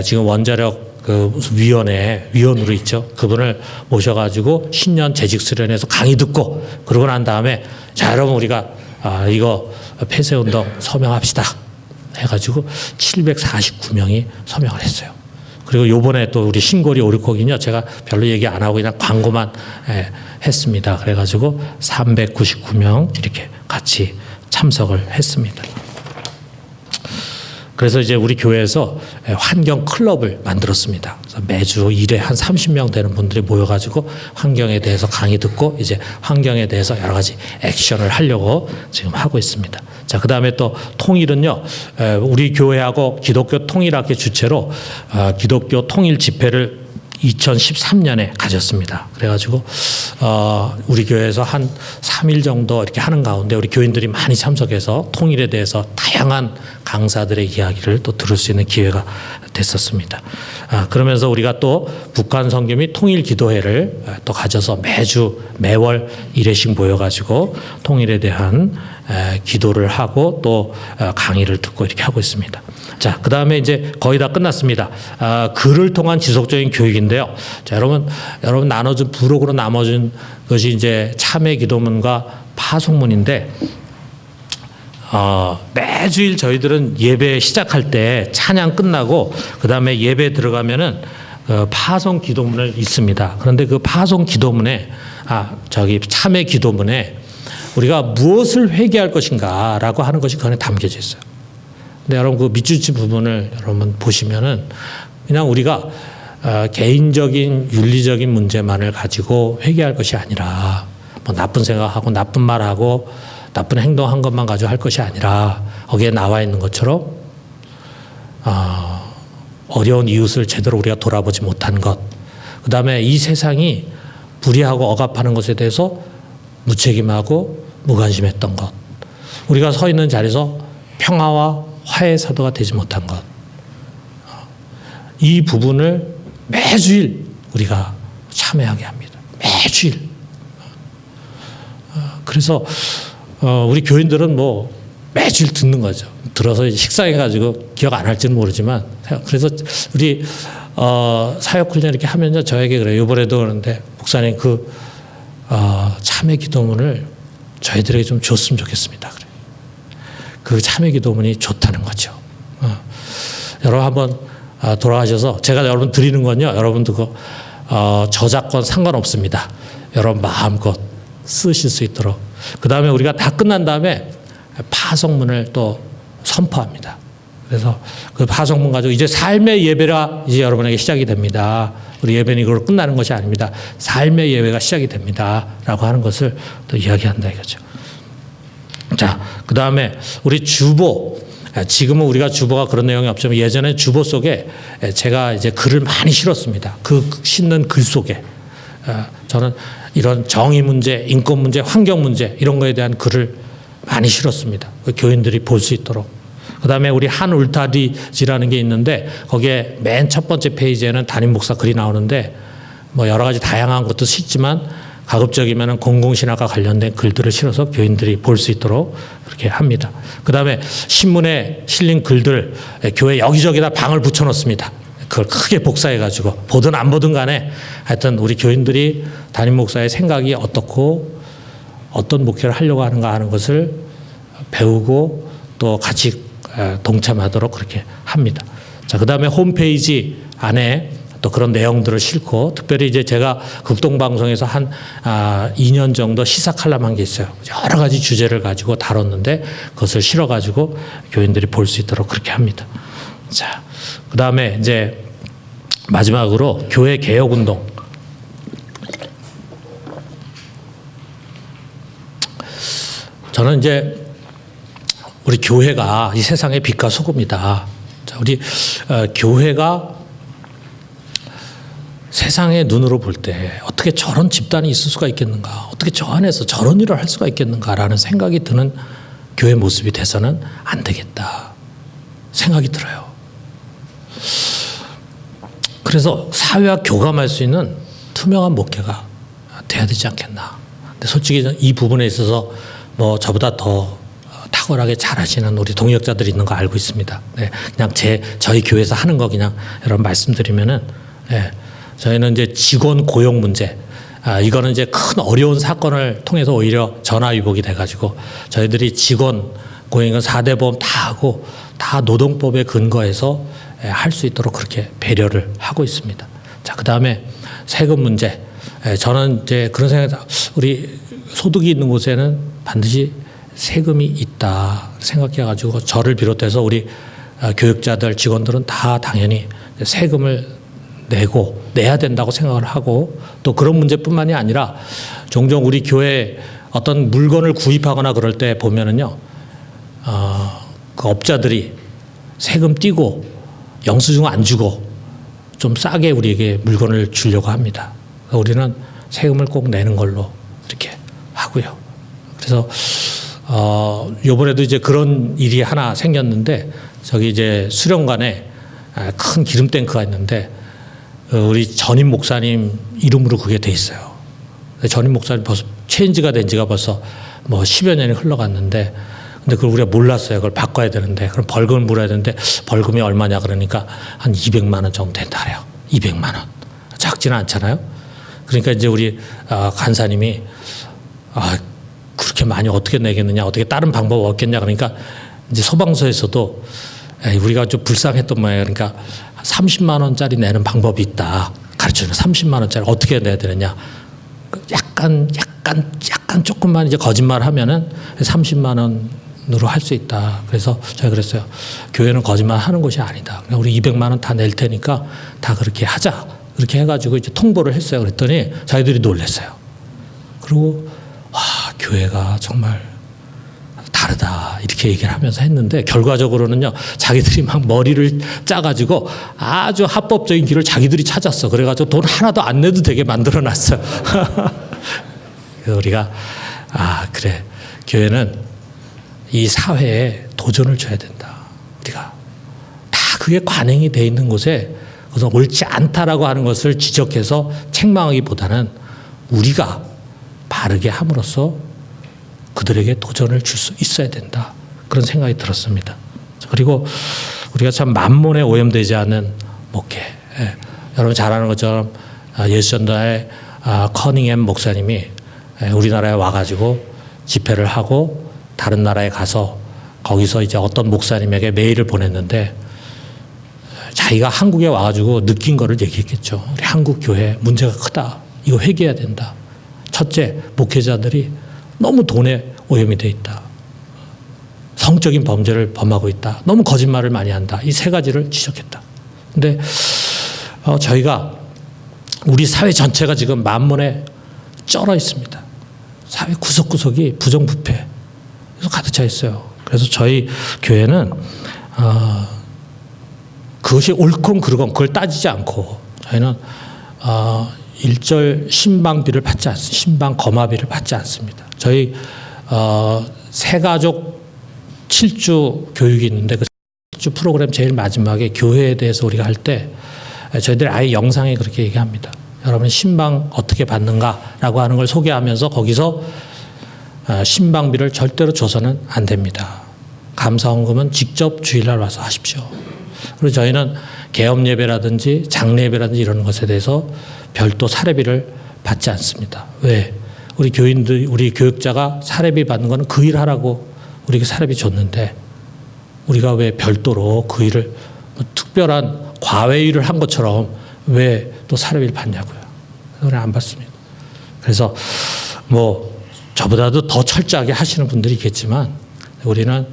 지금 원자력 그 위원으로 있죠. 그분을 모셔가지고 신년 재직 수련회에서 강의 듣고 그러고 난 다음에 자, 여러분 우리가 이거 폐쇄운동 서명합시다. 해가지고 749명이 서명을 했어요. 그리고 요번에 또 우리 신고리 오륙곡은요, 제가 별로 얘기 안 하고 그냥 광고만 했습니다. 그래가지고 399명 이렇게 같이 참석을 했습니다. 그래서 이제 우리 교회에서 환경 클럽을 만들었습니다. 그래서 매주 일에 한 30명 되는 분들이 모여가지고 환경에 대해서 강의 듣고 이제 환경에 대해서 여러 가지 액션을 하려고 지금 하고 있습니다. 자, 그 다음에 또 통일은요, 우리 교회하고 기독교 통일학회 주최로 기독교 통일 집회를 2013년에 가졌습니다. 그래가지고 우리 교회에서 한 3일 정도 이렇게 하는 가운데 우리 교인들이 많이 참석해서 통일에 대해서 다양한 강사들의 이야기를 또 들을 수 있는 기회가 됐었습니다. 그러면서 우리가 또 북한 선교 및 통일 기도회를 또 가져서 매월 1회씩 모여가지고 통일에 대한 기도를 하고 또 강의를 듣고 이렇게 하고 있습니다. 자, 그 다음에 이제 거의 다 끝났습니다. 글을 통한 지속적인 교육인데요. 자, 여러분 나눠준 부록으로 나눠준 것이 이제 참회 기도문과 파송문인데, 매주일 저희들은 예배 시작할 때 찬양 끝나고 그 다음에 예배 들어가면은 파송 기도문을 읽습니다. 그런데 그 파송 기도문에 참회 기도문에 우리가 무엇을 회개할 것인가라고 하는 것이 그 안에 담겨져 있어요. 근데 여러분 그 밑줄치 부분을 여러분 보시면은 그냥 우리가 개인적인 윤리적인 문제만을 가지고 회개할 것이 아니라 뭐 나쁜 생각하고 나쁜 말하고 나쁜 행동한 것만 가지고 할 것이 아니라 거기에 나와 있는 것처럼 어려운 이웃을 제대로 우리가 돌아보지 못한 것, 그 다음에 이 세상이 불의하고 억압하는 것에 대해서 무책임하고 무관심했던 것, 우리가 서 있는 자리에서 평화와 화해의 사도가 되지 못한 것, 이 부분을 매주일 우리가 참회하게 합니다. 매주일. 그래서 우리 교인들은 뭐 매주일 듣는 거죠. 들어서 식사해가지고 기억 안 할지는 모르지만, 그래서 우리 사역훈련 이렇게 하면요, 저에게 그래요. 이번에도 그러는데 목사님 그 참회 기도문을 저희들에게 좀 줬으면 좋겠습니다. 그래. 그 참회 기도문이 좋다는 거죠. 여러분 한번 돌아가셔서 제가 여러분 드리는 건요, 여러분도 그 저작권 상관없습니다. 여러분 마음껏 쓰실 수 있도록. 그 다음에 우리가 다 끝난 다음에 파송문을 또 선포합니다. 그래서 그 파송문 가지고 이제 삶의 예배가 이제 여러분에게 시작이 됩니다. 우리 예배는 이걸로 끝나는 것이 아닙니다. 삶의 예배가 시작이 됩니다. 라고 하는 것을 또 이야기한다 이거죠. 자, 그 다음에 우리 주보. 지금은 우리가 주보가 그런 내용이 없지만 예전에 주보 속에 제가 이제 글을 많이 실었습니다. 그 싣는 글 속에 저는 이런 정의 문제, 인권 문제, 환경 문제 이런 거에 대한 글을 많이 실었습니다. 교인들이 볼 수 있도록. 그다음에 우리 한 울타리지라는 게 있는데 거기에 맨 첫 번째 페이지에는 담임 목사 글이 나오는데 뭐 여러 가지 다양한 것도 싣지만 가급적이면 공공신학과 관련된 글들을 실어서 교인들이 볼 수 있도록 그렇게 합니다. 그다음에 신문에 실린 글들 교회 여기저기다 방을 붙여놓습니다. 그걸 크게 복사해가지고 보든 안 보든 간에 하여튼 우리 교인들이 담임 목사의 생각이 어떻고 어떤 목회를 하려고 하는가 하는 것을 배우고 또 같이 동참하도록 그렇게 합니다. 자, 그다음에 홈페이지 안에 또 그런 내용들을 싣고 특별히 이제 제가 극동방송에서 한 2년 정도 시사 칼럼한 게 있어요. 여러 가지 주제를 가지고 다뤘는데 그것을 실어가지고 교인들이 볼 수 있도록 그렇게 합니다. 자, 그다음에 이제 마지막으로 교회 개혁 운동. 저는 이제 우리 교회가 이 세상의 빛과 소금이다. 자, 우리 교회가 세상의 눈으로 볼 때 어떻게 저런 집단이 있을 수가 있겠는가? 어떻게 저 안에서 저런 일을 할 수가 있겠는가라는 생각이 드는 교회 모습이 돼서는 안 되겠다 생각이 들어요. 그래서 사회와 교감할 수 있는 투명한 목회가 돼야 되지 않겠나. 근데 솔직히 이 부분에 있어서 뭐 저보다 더 탁월하게 잘하시는 우리 동역자들이 있는 거 알고 있습니다. 네, 그냥 저희 교회에서 하는 거 그냥 여러분 말씀드리면은, 네, 저희는 이제 직원 고용 문제, 이거는 이제 큰 어려운 사건을 통해서 오히려 전화위복이 돼가지고 저희들이 직원 고용은 4대 보험 다 하고 다 노동법에 근거해서 할 수 있도록 그렇게 배려를 하고 있습니다. 자, 그 다음에 세금 문제. 저는 이제 그런 생각이, 우리 소득이 있는 곳에는 반드시 세금이 있다 생각해가지고 저를 비롯해서 우리 교육자들, 직원들은 다 당연히 세금을 내야 된다고 생각을 하고 또 그런 문제뿐만이 아니라 종종 우리 교회 어떤 물건을 구입하거나 그럴 때 보면은요, 그 업자들이 세금 떼고 영수증 안 주고 좀 싸게 우리에게 물건을 주려고 합니다. 우리는 세금을 꼭 내는 걸로 이렇게 하고요. 그래서 요번에도 이제 그런 일이 하나 생겼는데 저기 이제 수련관에 큰 기름 탱크가 있는데 우리 전임 목사님 이름으로 그게 돼 있어요. 전임 목사님 벌써 체인지가 된 지가 벌써 뭐 10여 년이 흘러갔는데 근데 그걸 우리가 몰랐어요. 그걸 바꿔야 되는데 그럼 벌금을 물어야 되는데 벌금이 얼마냐 그러니까 한 200만 원 정도 된다 그래요. 200만 원. 작지는 않잖아요. 그러니까 이제 우리 간사님이 그렇게 많이 어떻게 내겠느냐, 어떻게 다른 방법 없겠냐 그러니까 이제 소방서에서도 우리가 좀 불쌍했던 모양이에요. 그러니까 30만 원짜리 내는 방법이 있다. 가르쳐주는 30만 원짜리 어떻게 내야 되느냐. 약간 조금만 이제 거짓말 하면은 30만 원으로 할 수 있다. 그래서 제가 그랬어요. 교회는 거짓말 하는 곳이 아니다. 그냥 우리 200만 원 다 낼 테니까 다 그렇게 하자. 그렇게 해가지고 이제 통보를 했어요. 그랬더니 자기들이 놀랐어요. 그리고 와, 교회가 정말 다르다 이렇게 얘기를 하면서 했는데 결과적으로는요 자기들이 막 머리를 짜가지고 아주 합법적인 길을 자기들이 찾았어. 그래가지고 돈 하나도 안 내도 되게 만들어놨어요. 우리가 그래 교회는 이 사회에 도전을 줘야 된다. 우리가 다 그게 관행이 돼 있는 곳에 그래서 옳지 않다라고 하는 것을 지적해서 책망하기보다는 우리가 바르게 함으로써 그들에게 도전을 줄 수 있어야 된다. 그런 생각이 들었습니다. 그리고 우리가 참 만몬에 오염되지 않는 목회. 여러분 잘 아는 것처럼 예수전도의 커닝햄 목사님이 우리나라에 와가지고 집회를 하고 다른 나라에 가서 거기서 이제 어떤 목사님에게 메일을 보냈는데 자기가 한국에 와가지고 느낀 거를 얘기했겠죠. 우리 한국 교회 문제가 크다. 이거 회개해야 된다. 첫째, 목회자들이 너무 돈에 오염이 돼 있다. 성적인 범죄를 범하고 있다. 너무 거짓말을 많이 한다. 이 세 가지를 지적했다. 근데 저희가 우리 사회 전체가 지금 만몬에 쩔어 있습니다. 사회 구석구석이 부정부패 그래서 가득 차 있어요. 그래서 저희 교회는 그것이 옳건 그르건 그걸 따지지 않고 저희는 일절 신방비를 받지 않습니다. 신방 거마비를 받지 않습니다. 저희 새가족 7주 교육이 있는데 그 7주 프로그램 제일 마지막에 교회에 대해서 우리가 할 때 저희들이 아예 영상에 그렇게 얘기합니다. 여러분 신방 어떻게 받는가라고 하는 걸 소개하면서 거기서 신방비를 절대로 줘서는 안 됩니다. 감사헌금은 직접 주일날 와서 하십시오. 그리고 저희는 개업 예배라든지 장례 예배라든지 이런 것에 대해서 별도 사례비를 받지 않습니다. 왜? 우리 교인들, 우리 교육자가 사례비 받는 거는 그 일 하라고 우리에게 사례비 줬는데 우리가 왜 별도로 그 일을 뭐 특별한 과외 일을 한 것처럼 왜 또 사례비를 받냐고요. 우리는 안 받습니다. 그래서 뭐 저보다도 더 철저하게 하시는 분들이 있겠지만 우리는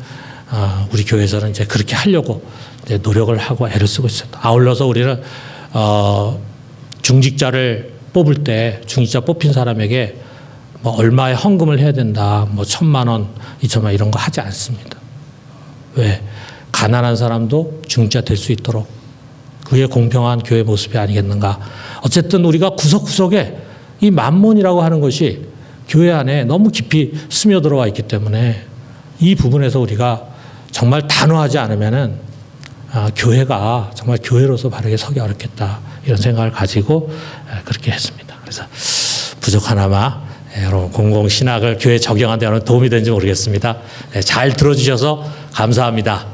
우리 교회에서는 이제 그렇게 하려고 이제 노력을 하고 애를 쓰고 있습니다. 아울러서 우리는 중직자를 뽑을 때 중직자 뽑힌 사람에게 뭐 얼마의 헌금을 해야 된다, 뭐 1,000만 원, 2,000만 원 이런 거 하지 않습니다. 왜? 가난한 사람도 중직자 될 수 있도록 그게 공평한 교회 모습이 아니겠는가. 어쨌든 우리가 구석구석에 이 만몬이라고 하는 것이 교회 안에 너무 깊이 스며들어와 있기 때문에 이 부분에서 우리가 정말 단호하지 않으면은 교회가 정말 교회로서 바르게 서기 어렵겠다 이런 생각을 가지고 그렇게 했습니다. 그래서 부족하나마 여러분 공공신학을 교회에 적용하는 데 도움이 되는지 모르겠습니다. 잘 들어주셔서 감사합니다.